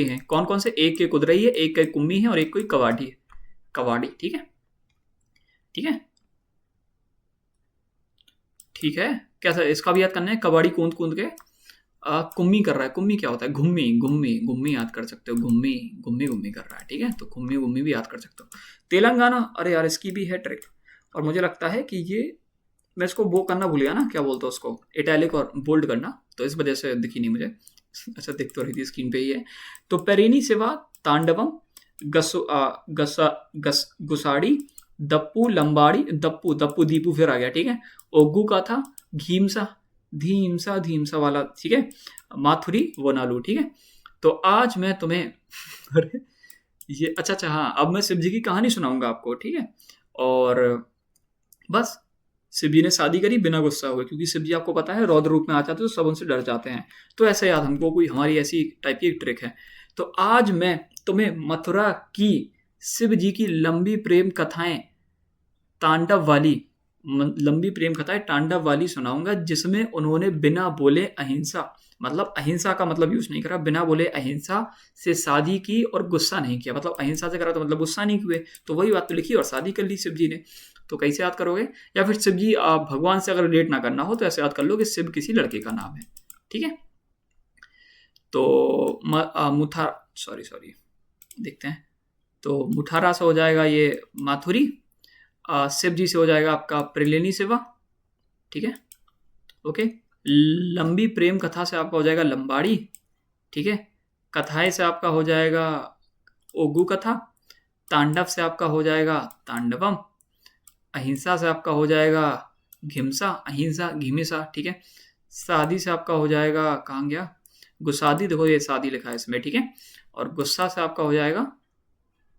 हैं। कौन कौन से? एक के कुदरई है, एक के कुम्मी है, और एक कोई कवाड़ी है, कवाड़ी, ठीक है, ठीक है, ठीक है। कैसा इसका भी याद करना है, कबाड़ी कूद कूद के कुम्मी कर रहा है। कुम्मी क्या होता है? घुम्मी याद कर सकते हो, घुम्मी कर रहा है, ठीक है। तो घुम्मी भी याद कर सकते हो। तेलंगाना, अरे यार इसकी भी है ट्रिक, और मुझे लगता है कि ये मैं इसको वो करना भूल गया ना, क्या बोलते हो उसको, इटैलिक और बोल्ड करना, तो इस वजह से दिखी नहीं मुझे। अच्छा, दिख तो रही थी स्क्रीन पे ही है। तो पेरिनी सेवा, तांडवम, गुसाड़ी, दप्पू, लंबाड़ी, दप्पू दीपू फिर आ गया, ठीक है। ओगू का था धीमसा वाला, ठीक है। माथुरी, वोनालू, ठीक है। तो आज मैं तुम्हें अरे ये अच्छा, हाँ, अब मैं शिव जी की कहानी सुनाऊंगा आपको, ठीक है। और बस, शिव जी ने शादी करी बिना गुस्सा हुए, क्योंकि शिव जी आपको पता है रौद्र रूप में आ जाते तो सब उनसे डर जाते हैं। तो ऐसे याद हमको कोई हमारी ऐसी टाइप की एक ट्रिक है। तो आज मैं तुम्हें मथुरा की शिव जी की लंबी प्रेम कथाएं तांडव वाली सुनाऊंगा, जिसमें उन्होंने बिना बोले अहिंसा, मतलब अहिंसा का मतलब यूज नहीं करा, बिना बोले अहिंसा से शादी की और गुस्सा नहीं किया। मतलब अहिंसा से करा तो मतलब गुस्सा नहीं हुए, तो वही बात तो लिखी और शादी कर ली शिव जी ने। तो कैसे याद करोगे? या फिर शिव जी भगवान से अगर रिलेट ना करना हो तो ऐसे याद कर लो कि शिव किसी लड़के का नाम है, ठीक है। तो सॉरी देखते हैं। तो मुठारा से हो जाएगा ये माथुरी, शिव जी से हो जाएगा आपका प्रिलिनी सेवा, ठीक है, ओके। लंबी प्रेम कथा से आपका हो जाएगा लंबाड़ी, ठीक है। कथाएं से आपका हो जाएगा ओगू कथा, तांडव से आपका हो जाएगा तांडवम, अहिंसा से आपका हो जाएगा घिमिसा, ठीक है। शादी से आपका हो जाएगा, कहाँ गया, गुसादी, देखो ये शादी लिखा है इसमें, ठीक है। और गुस्सा से आपका हो जाएगा,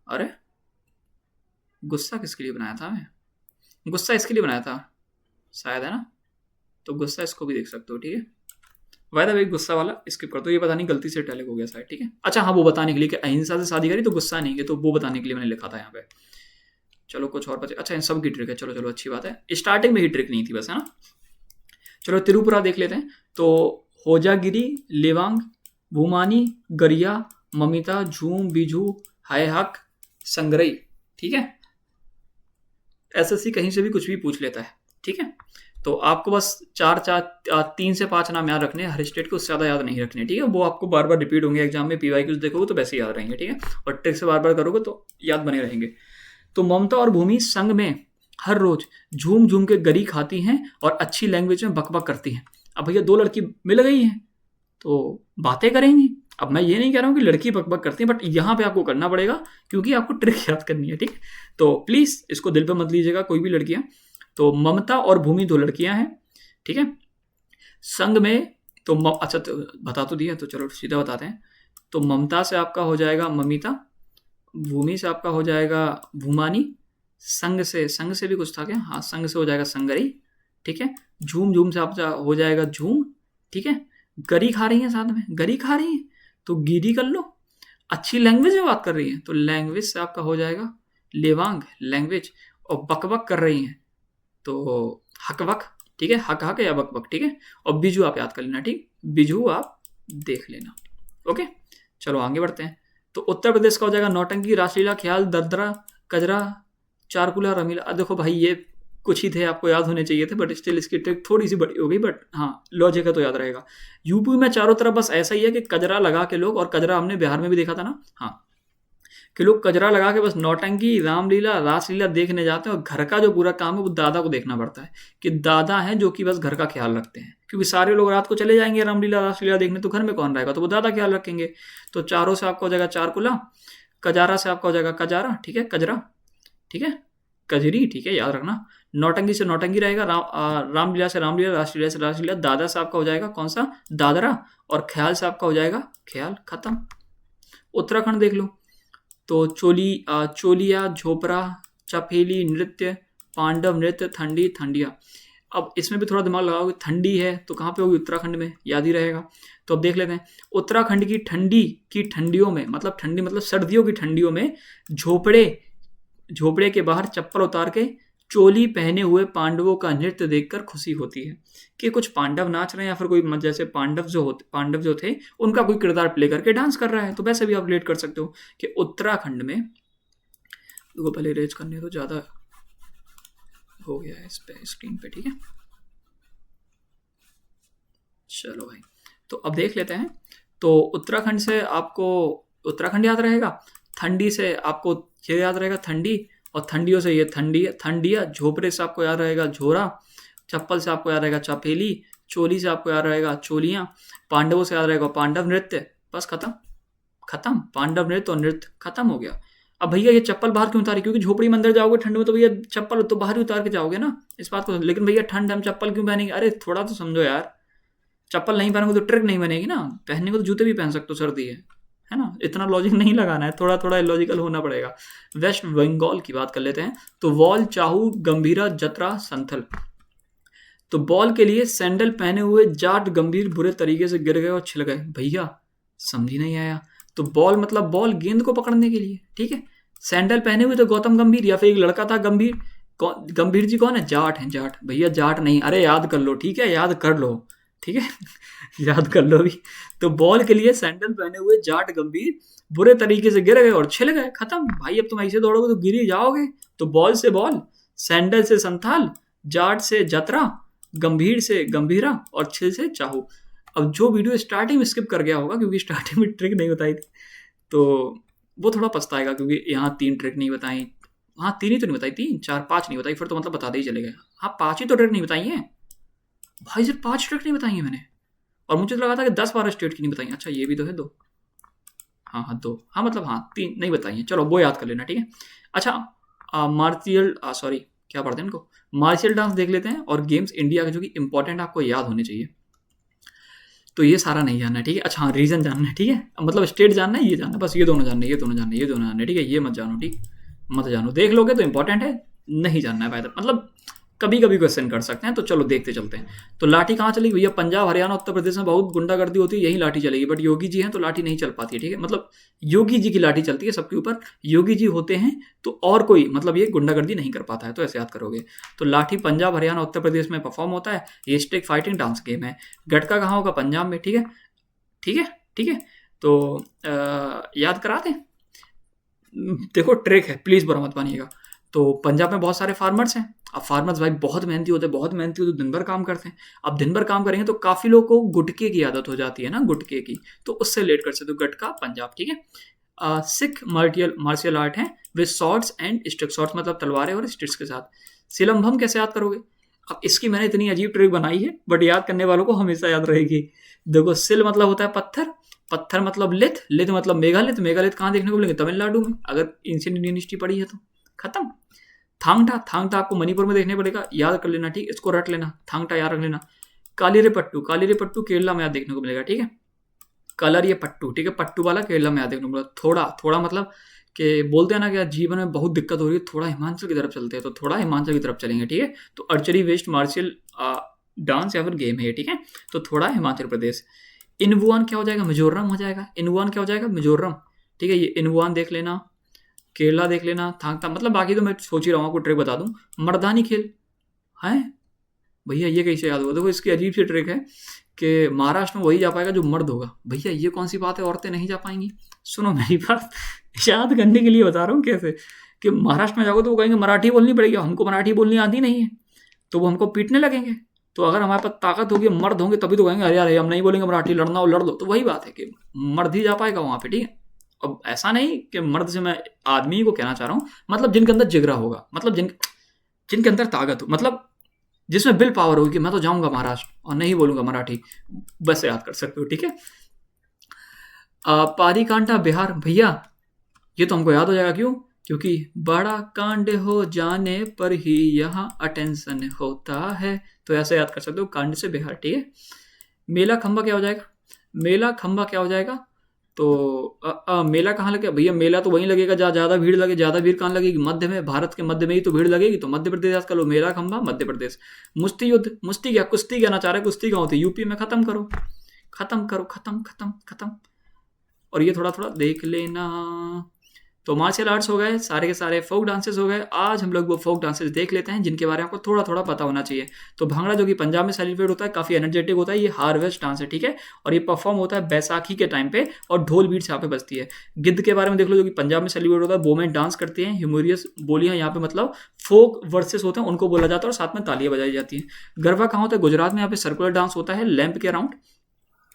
अरे गुस्सा किसके लिए बनाया था मैं? गुस्सा इसके लिए बनाया था शायद, है ना। तो गुस्सा इसको भी देख सकते हो, ठीक है। वायदा भाई गुस्सा वाला स्किप कर दो, ये पता नहीं गलती से टैलेक हो गया शायद, ठीक है। अच्छा हाँ, वो बताने के लिए कि अहिंसा से शादी करी तो गुस्सा नहीं किया, तो वो बताने के लिए मैंने लिखा था यहाँ पे। चलो कुछ और बचे। अच्छा, इन सब की ट्रिक है, चलो अच्छी बात है। स्टार्टिंग में ही ट्रिक नहीं थी बस, है ना। चलो तिरुपुरा देख लेते हैं। तो होजागिरी, लेवांग, भूमानी, गरिया, ममिता, झूम, बिजू, हाय हक, संग्रई, ठीक है, एसएससी कहीं से भी कुछ भी पूछ लेता है, ठीक है। तो आपको बस 3 से 5 नाम याद रखने हैं हर स्टेट को, उससे ज़्यादा याद नहीं रखने, ठीक है। वो आपको बार बार रिपीट होंगे एग्जाम में, पीवाईक्यूज देखोगे तो वैसे याद रहेंगे, ठीक है, और ट्रिक से बार बार करोगे तो याद बने रहेंगे। तो ममता और भूमि संग में हर रोज झूम झूम के गरी खाती हैं और अच्छी लैंग्वेज में बकबक करती हैं। अब भैया 2 लड़की मिल गई हैं तो बातें करेंगी। अब मैं ये नहीं कह रहा हूँ कि लड़की बकबक करती है, बट यहाँ पे आपको करना पड़ेगा क्योंकि आपको ट्रिक याद करनी है, ठीक है। तो प्लीज़ इसको दिल पे मत लीजिएगा कोई भी लड़कियाँ। तो ममता और भूमि 2 लड़कियाँ हैं, ठीक है। संग में तो अच्छा, तो बता तो दिया, तो चलो सीधा बताते हैं। तो ममता से आपका हो जाएगा ममिता, भूमि से आपका हो जाएगा भूमानी, संग से भी कुछ था क्या, हाँ, संग से हो जाएगा संगरी, ठीक है। झूम झूम से आपका हो जाएगा झूम, ठीक है। गरी खा रही हैं, साथ में गरी खा रही हैं तो गिरी कर लो। अच्छी लैंग्वेज में बात कर रही है तो लैंग्वेज से आपका हो जाएगा लेवांग, लैंग्वेज। और बकबक कर रही हैं तो हकबक, ठीक है, हक हक या बकबक, ठीक है। और बिजू आप याद कर लेना, ठीक, बिजू आप देख लेना, ओके। चलो आगे बढ़ते हैं। तो उत्तर प्रदेश का हो जाएगा नौटंकी, रासलीला, ख्याल, दरदरा, कजरा, चारकुला, रमीला। देखो भाई ये कुछ ही थे, आपको याद होने चाहिए थे, बट स्टिल इसकी ट्रिक थोड़ी सी बड़ी हो गई, बट हाँ लॉजिक है तो याद रहेगा। यूपी में चारों तरफ बस ऐसा ही है कि कजरा लगा के लोग, और कजरा हमने बिहार में भी देखा था ना, हाँ, कि लोग कजरा लगा के बस नौटंकी, रामलीला, रासलीला देखने जाते हैं, और घर का जो पूरा काम है वो दादा को देखना पड़ता है, कि दादा हैं जो कि बस घर का ख्याल रखते हैं, क्योंकि सारे लोग रात को चले जाएंगे रामलीला रासलीला देखने, तो घर में कौन रहेगा, तो वो दादा ख्याल रखेंगे। तो चारों से आपका हो जाएगा चारकुला, कजारा से आपका हो जाएगा कजारा, ठीक है, कजरा, ठीक है, कजरी, ठीक है, याद रखना। नौटंकी से नौटंकी रहेगा, रामलीला से रामलीला, रासलीला से रासलीला, दादा से आपका हो जाएगा कौन सा, दादरा, और ख्याल से आपका हो जाएगा ख्याल, खत्म। उत्तराखंड देख लो, तो चोलिया, झोपड़ा, चफेली नृत्य, पांडव नृत्य, ठंडी, ठंडिया। अब इसमें भी थोड़ा दिमाग लगाओगे, ठंडी है तो कहाँ पे होगी, उत्तराखंड में, याद ही रहेगा। तो अब देख लेते हैं, उत्तराखंड की ठंडी की ठंडियों में, मतलब ठंडी मतलब सर्दियों की ठंडियों में, झोपड़े के बाहर चप्पल उतार के चोली पहने हुए पांडवों का नृत्य देखकर खुशी होती है, कि कुछ पांडव नाच रहे हैं, या फिर कोई जैसे पांडव जो थे उनका कोई किरदार प्ले करके डांस कर रहा है, तो वैसे भी आप रिलेट कर सकते हो कि उत्तराखंड में, देखो पहले रेज करने तो ज़्यादा हो गया है इस पे स्क्रीन पे, ठीक है। चलो भाई, तो अब देख लेते हैं। तो उत्तराखंड से आपको उत्तराखंड याद रहेगा, ठंडी से आपको ये याद रहेगा ठंडी, और ठंडियों से ये ठंडिया, झोपड़े से आपको याद रहेगा झोरा, चप्पल से आपको याद रहेगा चपेली, चोली से आपको याद रहेगा चोलियाँ, पांडवों से याद रहेगा पांडव नृत्य, बस खत्म, पांडव नृत्य और नृत्य खत्म हो गया। अब भैया ये चप्पल बाहर क्यों उतारी, क्योंकि झोपड़ी में अंदर जाओगे ठंड में तो भैया चप्पल तो बाहर ही उतार के जाओगे ना, इस बात को। लेकिन भैया ठंड हम चप्पल क्यों पहनेंगे, अरे थोड़ा तो समझो यार, चप्पल नहीं पहनोगे तो ट्रिक नहीं बनेगी ना, पहनने को तो जूते भी पहन सकते हो, सर्दी है ना, इतना लॉजिक नहीं लगाना है, थोड़ा थोड़ा लॉजिकल होना पड़ेगा। वेस्ट बंगाल की बात कर लेते हैं। तो वॉल, चाहू, गंभीरा, जतरा, संथल। तो बॉल के लिए सैंडल पहने हुए जाट गंभीर बुरे तरीके से गिर गए और छिल गए। भैया समझ ही नहीं आया। तो बॉल मतलब बॉल, गेंद को पकड़ने के लिए, ठीक है। सैंडल पहने हुए तो गौतम गंभीर, या फिर एक लड़का था गंभीर। गंभीर जी कौन है, जाट है, जाट। भैया जाट नहीं, अरे याद कर लो, ठीक है, याद कर लो, ठीक है याद कर लो अभी। तो बॉल के लिए सैंडल पहने हुए जाट गंभीर बुरे तरीके से गिर गए और छिल गए, खत्म। भाई अब तुम ऐसे दौड़ोगे तो गिर ही जाओगे। तो बॉल से बॉल, सैंडल से संथाल, जाट से जतरा, गंभीर से गंभीरा, और छिल से चाहू। अब जो वीडियो स्टार्टिंग में स्किप कर गया होगा क्योंकि स्टार्टिंग में ट्रिक नहीं बताई थी, तो वो थोड़ा पछताएगा, क्योंकि यहाँ 3 ट्रिक नहीं बताई, हाँ 3 ही तो नहीं बताई, 3 4 5 नहीं बताई, फिर तो मतलब बता ही चले गए। हाँ 5 ही तो ट्रिक नहीं बताई हैं भाई, सिर्फ 5 ट्रिक नहीं बताई हैं मैंने, और मुझे तो लगा था कि 10-12 स्टेट की नहीं बताई। अच्छा ये भी तो है 2, हाँ 2, हाँ मतलब हाँ 3 नहीं बताई हैं, चलो वो याद कर लेना, ठीक है। अच्छा सॉरी क्या पढ़ते हैं इनको, मार्शियल डांस देख लेते हैं, और गेम्स इंडिया के जो कि इंपॉर्टेंट आपको याद होने चाहिए। तो ये सारा नहीं जानना है, ठीक है। अच्छा हाँ रीजन जानना है, ठीक है, मतलब स्टेट जानना है, ये जानना है, बस ये दोनों जानना है, ये दोनों जानना है, ये दोनों जानना है, ठीक है। ये मत जानो, ठीक, मत जानो, देख लोगे तो इंपॉर्टेंट है, नहीं जानना है फायदा, मतलब कभी कभी क्वेश्चन कर सकते हैं। तो चलो देखते चलते हैं। तो लाठी कहाँ चलेगी भैया, पंजाब, हरियाणा, उत्तर प्रदेश में बहुत गुंडागर्दी होती है, यही लाठी चलेगी। बट योगी जी हैं तो लाठी नहीं चल पाती है, ठीक है, मतलब योगी जी की लाठी चलती है सबके ऊपर, योगी जी होते हैं तो और कोई मतलब ये गुंडागर्दी नहीं कर पाता है, तो ऐसे याद करोगे। तो लाठी पंजाब, हरियाणा, उत्तर प्रदेश में परफॉर्म होता है, ये स्टिक फाइटिंग डांस गेम है। गटका कहाँ होगा, पंजाब में, ठीक है, ठीक है, ठीक है। तो याद करा दें, देखो ट्रिक है, प्लीज़ बुरा मत मानिएगा। तो पंजाब में बहुत सारे फार्मर्स हैं। अब फार्मर्स भाई बहुत मेहनती होते हैं, बहुत मेहनती होते, दिन भर काम करते हैं। अब दिन भर काम करेंगे तो काफ़ी लोगों को गुटके की आदत हो जाती है ना, गुटके की, तो उससे रिलेट कर सकते हो गटका पंजाब, ठीक है। सिख मार्शियल आर्ट है with swords and stick, swords मतलब तलवारें और स्टिक्स के साथ। सिलंभम कैसे याद करोगे? अब इसकी मैंने इतनी अजीब ट्रिक बनाई है, बट याद करने वालों को हमेशा याद रहेगी। देखो सिल मतलब होता है पत्थर, पत्थर मतलब लिथ, लिथ मतलब मेगालिथ, मेगालिथ कहाँ देखने को मिलेंगे? तमिलनाडु में, अगर एंशिएंट इंडियन हिस्ट्री पढ़ी है तो। खत्म। थांगटा, थांगटा आपको मणिपुर में देखने पड़ेगा, याद कर लेना, ठीक, इसको रट लेना, थांगटा याद रख लेना। कालिरेपट्टू, कालिरेपट्टू केरला में याद देखने को मिलेगा, ठीक है। कलर ये पट्टू, ठीक है, पट्टू वाला केरला में याद देखने को मिलेगा। थोड़ा थोड़ा मतलब कि बोलते हैं ना कि जीवन में बहुत दिक्कत हो रही है, थोड़ा हिमाचल की तरफ चलते हैं, तो थोड़ा हिमाचल की तरफ चलेंगे, ठीक है। तो अर्चरी वेस्ट मार्शियल डांस या फिर गेम है, ठीक है। तो थोड़ा हिमाचल प्रदेश। इनवुआन क्या हो जाएगा? मिजोरम हो जाएगा। इनवुआन क्या हो जाएगा? मिजोरम, ठीक है। ये इनवुआन देख लेना, केरला देख लेना, थांगता, मतलब बाकी तो मैं सोच ही रहा हूँ, आपको ट्रिक बता दूं। मर्दानी खेल है भैया, ये कैसे याद होगा? देखो इसकी अजीब सी ट्रिक है कि महाराष्ट्र में वही जा पाएगा जो मर्द होगा। भैया ये कौन सी बात है, औरतें नहीं जा पाएंगी? सुनो मेरी बात, याद करने के लिए बता रहा हूँ कैसे, कि महाराष्ट्र में जाओगे तो वो कहेंगे मराठी बोलनी पड़ेगी, हमको मराठी बोलनी आती नहीं है, तो वो हमको पीटने लगेंगे। तो अगर हमारे पास ताकत होगी, मर्द होंगे, तभी तो कहेंगे अरे यार हम नहीं बोलेंगे मराठी, लड़ना हो लड़ लो। तो वही बात है कि मर्द ही जा पाएगा वहाँ पे, ठीक है। अब ऐसा नहीं कि मर्द से मैं आदमी को कहना चाह रहा हूँ, मतलब जिनके अंदर जिगरा होगा, मतलब जिनके अंदर ताकत हो, मतलब जिसमें विल पावर होगी कि मैं तो जाऊंगा महाराष्ट्र और नहीं बोलूंगा मराठी, बस याद कर सकते हो, ठीक है। पारी कांटा बिहार, भैया ये तो हमको याद हो जाएगा, क्यों? क्योंकि बड़ा कांड हो जाने पर ही यहाँ अटेंशन होता है, तो ऐसे याद कर सकते हो, कांड से बिहार, ठीक है। मेला खंबा क्या हो जाएगा? मेला खंबा क्या हो जाएगा? तो मेला कहाँ लगेगा भैया? मेला तो वहीं लगेगा जहाँ ज़्यादा भीड़ लगे। ज़्यादा भीड़ कहाँ लगेगी? मध्य में, भारत के मध्य में ही तो भीड़ लगेगी, तो मध्य प्रदेश याद कर लो, मेला खंबा मध्य प्रदेश। मुश्ती युद्ध, मुश्ती क्या, कुश्ती कहना चाह रहे, कुश्ती कहाँ होती है? यूपी में। खत्म करो, खत्म करो, खत्म खत्म खत्म। और ये थोड़ा थोड़ा देख लेना। तो मार्शल आर्ट्स हो गए, सारे के सारे फोक डांसेस हो गए। आज हम लोग वो फोक डांसेस देख लेते हैं जिनके बारे में आपको थोड़ा थोड़ा पता होना चाहिए। तो भांगड़ा जो कि पंजाब में सेलिब्रेट होता है, काफ़ी एनर्जेटिक होता है, ये हार्वेस्ट डांस है, ठीक है। और ये परफॉर्म होता है बैसाखी के टाइम पे, और ढोल बीट्स यहाँ पे बजती है। गिद्ध के बारे में देख लो, जो कि पंजाब में सेलिब्रेट होता है, वोमेन डांस करती हैं, ह्यूमोरियस बोलियाँ यहाँ पे, मतलब फोक वर्सेस होते हैं, उनको बोला जाता है, और साथ में तालियां बजाई जाती हैं। गरबा कहाँ होता है? गुजरात में। यहाँ पे सर्कुलर डांस होता है लैंप के अराउंड,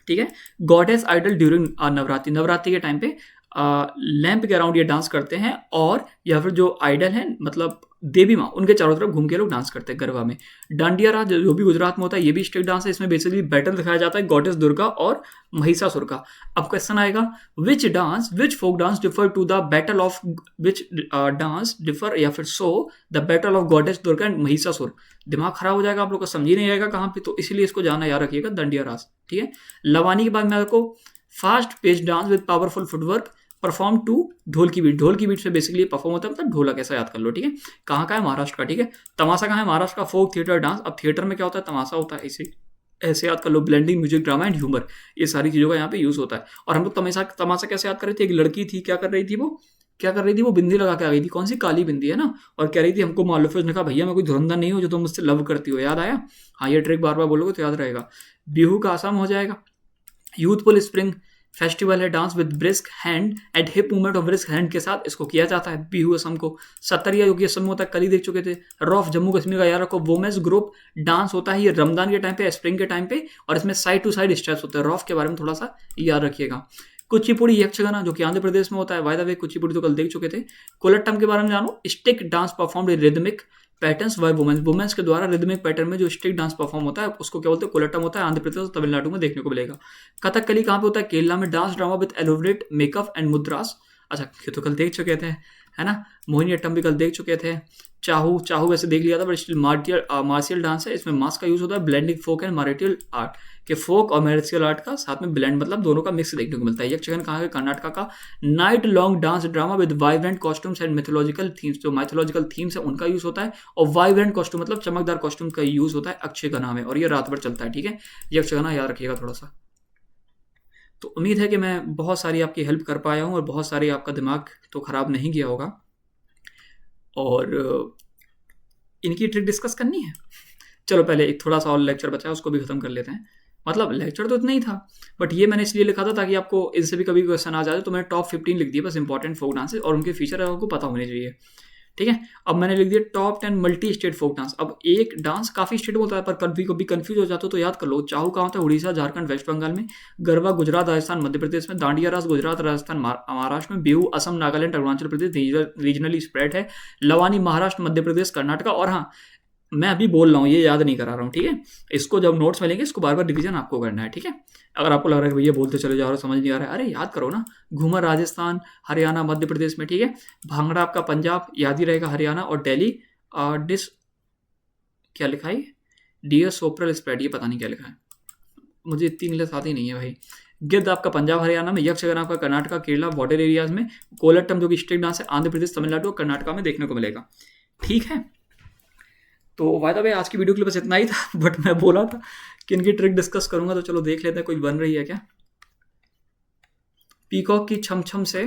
ठीक है। Goddess idol during Navratri, Navratri के टाइम पे लैंप के अराउंड ये डांस करते हैं, और या फिर जो आइडल हैं, मतलब देवी माँ, उनके चारों तरफ घूम के लोग डांस करते हैं गरबा में। डांडिया राज जो भी गुजरात में होता है, ये भी स्टेट डांस है। इसमें बेसिकली बैटल दिखाया जाता है गॉडेस दुर्गा और महिषासुर का। अब क्वेश्चन आएगा, which folk dance differ to the battle of, which dance differ या फिर so the battle of goddess Durga and Mahishasura. दिमाग खराब हो जाएगा आप लोग का, समझ ही नहीं आएगा कहाँ पे, तो इसीलिए इसको जाना याद रखिएगा, डांडिया राज, ठीक है। लवानी के बाद में आपको fast pace dance with powerful footwork perform to dhol की बीट, ढोल की बीट से बेसिकली परफॉर्म होता है, मतलब ढोलक, ऐसा याद कर लो, ठीक है। कहाँ का है? महाराष्ट्र का, ठीक है। तमाशा कहाँ है? महाराष्ट्र का फोक थिएटर डांस। अब थिएटर में क्या होता है? तमाशा होता है, ऐसे ऐसे याद कर लो, blending music, drama and humour, ये सारी चीज़ों का यहाँ पे यूज़ होता है। और हम लोग तमाशा कैसे याद कर रहे थे? एक लड़की थी, क्या कर रही थी वो? क्या कर रही थी वो? बिंदी लगा के आ गई थी, कौन सी? काली बिंदी, है ना। और कह रही थी हमको मालूम है। उसने कहा भैया मैं कोई धुरंधर नहीं हूँ जो तुम मुझसे लव करती हो। याद आया? हाँ, ये ट्रिक बार बार बोलोगे तो याद रहेगा। बिहू का आसाम हो जाएगा। यूथफुल स्प्रिंग फेस्टिवल है, dance with brisk hand and hip movement of brisk hand के साथ इसको किया जाता है बिहू असम को। सतरिया जो कि असम में होता है, कल ही देख चुके थे। रॉफ जम्मू कश्मीर का, याद रखो। वोमेंस ग्रुप डांस होता है, ये रमजान के टाइम पे, स्प्रिंग के टाइम पे, और इसमें साइड टू साइड स्टेप्स होते हैं। रॉफ के बारे में थोड़ा सा याद रखिएगा। कुचिपुड़ी यक्षगाना जो कि आंध्र प्रदेश में होता है, बाय द वे कुचिपुड़ी तो कल देख चुके थे। कोलट्टम के बारे में जानो, stick dance performed rhythmic patterns by womens, womens के द्वारा रिदमिक पैटर्न में जो स्टिक डांस परफॉर्म होता है उसको क्या बोलते हैं? कोलट्टम होता है। आंध्र प्रदेश और तमिलनाडु में देखने को मिलेगा। कथकली कहाँ पे होता है? केरला में। Dance drama with elaborate makeup and mudras, अच्छा ये तो कल देख चुके थे, है ना। मोहिनीअट्टम भी कल देख चुके थे। चाहू, चाहू वैसे देख लिया था, बट स्टिल मार्शियल डांस है, इसमें मास्क का यूज होता है। Blending folk and martial art, के फोक और मार्शियल आर्ट का साथ में ब्लेंड, मतलब दोनों का मिक्स देखने को मिलता है। यक्षगान कहाँ है? कर्नाटका का। Night long dance drama with vibrant costumes and mythological themes, जो माइथोलॉजिकल थीम्स है उनका यूज होता है। और वाइब्रेंट कॉस्ट्यूम मतलब चमकदार कॉस्ट्यूम का यूज होता है अक्षय का नाम है, और ये रात भर चलता है, ठीक है। यक्षगान याद रखिएगा थोड़ा सा। तो उम्मीद है कि मैं बहुत सारी आपकी हेल्प कर पाया हूँ, और बहुत सारी आपका दिमाग तो खराब नहीं किया होगा। और इनकी ट्रिक डिस्कस करनी है। चलो पहले एक थोड़ा सा और लेक्चर बचा है, उसको भी खत्म कर लेते हैं। मतलब लेक्चर तो इतना ही था, बट ये मैंने इसलिए लिखा था ताकि आपको इनसे भी कभी क्वेश्चन आ जाए तो मैंने टॉप 15 लिख दिया बस इंपॉर्टेंट फोक डांसेस और उनके फीचर आपको पता होने चाहिए। ठीक है, अब मैंने लिख दिया top 10 multi state folk dance. अब एक डांस काफ़ी स्टेट में होता है पर कभी कभी कंफ्यूज हो जाते हो तो याद कर लो, चाहू कहाँ होता है उड़ीसा, झारखंड, वेस्ट बंगाल में, गरबा गुजरात, राजस्थान, मध्य प्रदेश में, दांडिया रास गुजरात, राजस्थान, महाराष्ट्र में, बिहू असम, नागालैंड, अरुणाचल प्रदेश, रीजनली स्प्रेड है, लवानी महाराष्ट्र, मध्य प्रदेश, कर्नाटका। और हाँ, मैं अभी बोल रहा हूँ ये याद नहीं करा रहा हूँ, ठीक है, इसको जब नोट्स मिलेंगे इसको बार बार रिवीजन आपको करना है। ठीक है, अगर आपको लग रहा है कि भैया बोलते चले जा रहे हो समझ नहीं आ रहा है, अरे याद करो ना, घूमर राजस्थान, हरियाणा, मध्य प्रदेश में, ठीक है, भांगड़ा आपका पंजाब, याद ही रहेगा हरियाणा, और दिल्ली डिस क्या लिखा है, डियर सोप्रल स्प्रेड, ये पता नहीं क्या लिखा है, मुझे इतनी इंग्लिश आती नहीं है भाई। गिद्ध आपका पंजाब हरियाणा में, यक्षगान आपका कर्नाटका केरला बॉर्डर एरियाज में, कोलट्टम जो कि स्ट्रीट डांस है आंध्र प्रदेश, तमिलनाडु और कर्नाटका में देखने को मिलेगा। ठीक है, तो वायदा भाई आज की वीडियो के लिए बस इतना ही था, बट मैं बोला था कि इनकी ट्रिक डिस्कस करूंगा, तो चलो देख लेते हैं कोई बन रही है क्या। पीकॉक की छम छम से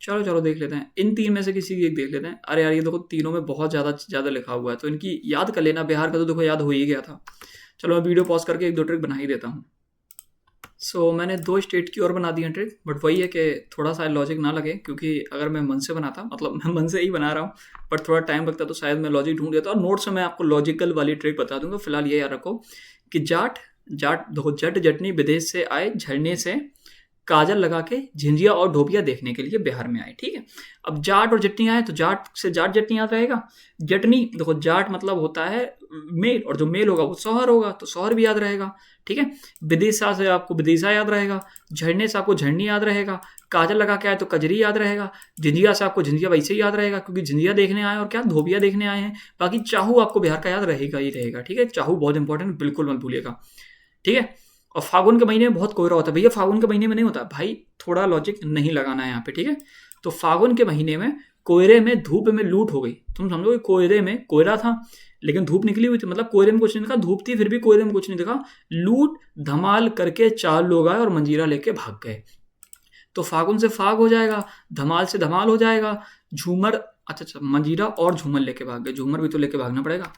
चलो देख लेते हैं, इन तीन में से किसी की एक देख लेते हैं। अरे यार ये देखो तीनों में बहुत ज़्यादा लिखा हुआ है तो इनकी याद कर लेना, बिहार का तो देखो याद हो ही गया था। चलो मैं वीडियो पॉज करके एक दो ट्रिक बना ही देता हूँ। सो मैंने 2 स्टेट की और बना दी है ट्रिक, बट वही है कि थोड़ा सा लॉजिक ना लगे, क्योंकि अगर मैं मन से बनाता, मतलब मैं मन से ही बना रहा हूँ, बट थोड़ा टाइम लगता तो शायद मैं लॉजिक ढूंढ देता और नोट्स में मैं आपको लॉजिकल वाली ट्रिक बता दूंगा। फिलहाल ये याद रखो कि जाट देखो, जट जटनी विदेश से आए, झरने से काजल लगा के झिंझिया और ढोपिया देखने के लिए बिहार में आए। ठीक है, अब जाट और जटनी आए तो जाट से जाट जटनी याद रहेगा। जटनी देखो, जाट मतलब होता है मेल, और जो मेल होगा वो शौहर होगा तो शौहर भी याद रहेगा। ठीक है, विदिशा से आपको विदिशा याद रहेगा, झरने से आपको झरनी याद रहेगा, काजल लगा के आए तो कजरी याद रहेगा, झिंझिया से आपको झिंझिया वैसे ही याद रहेगा क्योंकि झिंझिया देखने आए और क्या धोबिया देखने आए हैं। बाकी चाहू आपको बिहार का याद रहेगा ही रहेगा। ठीक है, चाहू बहुत इंपॉर्टेंट, बिल्कुल मत भूलिएगा। ठीक है, और फागुन के महीने में बहुत कोहरा होता है भैया, फागुन के महीने में नहीं होता भाई, थोड़ा लॉजिक नहीं लगाना है यहाँ पे। ठीक है, तो फागुन के महीने में कोहरे में धूप में लूट हो गई, तुम समझो कि कोहरे में कोहरा था लेकिन धूप निकली हुई थी, मतलब कोहरे में कुछ नहीं दिखा, धूप थी फिर भी कोहरे में कुछ नहीं दिखा, लूट धमाल करके 4 लोग आए और मंजीरा लेके भाग गए। तो फागुन से फाग हो जाएगा, धमाल से धमाल हो जाएगा, झूमर, अच्छा मंजीरा और झूमर लेके भाग गए, झूमर भी तो लेके भागना पड़ेगा,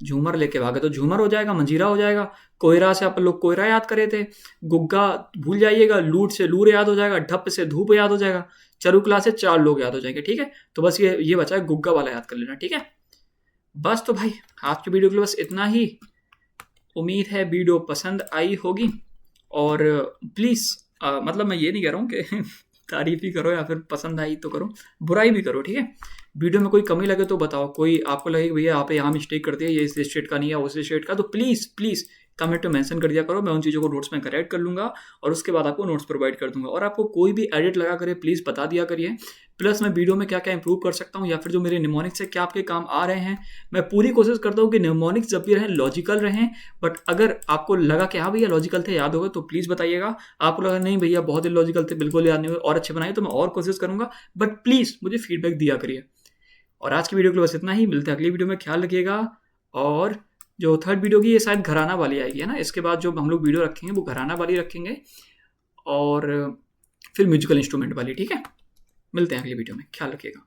झूमर लेके भागे तो झूमर हो जाएगा, मंजीरा हो जाएगा, कोयरा से आप लोग कोयरा याद करे थे, गुग्गा भूल जाइएगा, लूट से लूर याद हो जाएगा, ढप से धूप याद हो जाएगा, चरुकला से 4 लोग याद हो जाएंगे। ठीक है, तो बस ये बचा है, गुग्गा वाला याद कर लेना। ठीक है, बस तो भाई आज की वीडियो के लिए बस इतना ही। उम्मीद है वीडियो पसंद आई होगी, और प्लीज़ मतलब मैं ये नहीं कह रहा हूँ कि तारीफ ही करो या फिर पसंद आई तो करो, बुराई भी करो। ठीक है, वीडियो में कोई कमी लगे तो बताओ, कोई आपको लगे कि भैया आप यहाँ मिस्टेक करते हैं, ये इस स्टेट का नहीं है उस स्टेट का, तो प्लीज़ कमेंट में मेंशन कर दिया करो, मैं उन चीज़ों को नोट्स में करेक्ट कर लूँगा और उसके बाद आपको नोट्स प्रोवाइड कर दूंगा। और आपको कोई भी एडिट लगा करे प्लीज़ बता दिया करिए, प्लस मैं वीडियो में क्या क्या इंप्रूव कर सकता हूँ या फिर जो मेरे निमोनिक्स से क्या आपके काम आ रहे हैं, मैं पूरी कोशिश करता हूँ कि निमोनिक्स जब भी रहें लॉजिकल रहें। बट अगर आपको लगा कि हाँ भैया लॉजिकल थे, याद होगा, तो प्लीज़ बताइएगा। आपको लगा नहीं भैया बहुत इलॉजिकल थे, बिल्कुल याद नहीं हुए और अच्छे बनाए, तो मैं और कोशिश करूँगा, बट प्लीज़ मुझे फीडबैक दिया करिए। और आज की वीडियो के लिए बस इतना ही, मिलते हैं अगली वीडियो में, ख्याल रखिएगा। और जो थर्ड वीडियो की ये शायद घराना वाली आएगी, है ना, इसके बाद जो हम लोग वीडियो रखेंगे वो घराना वाली रखेंगे और फिर म्यूजिकल इंस्ट्रूमेंट वाली। ठीक है, मिलते हैं अगली वीडियो में, ख्याल रखिएगा।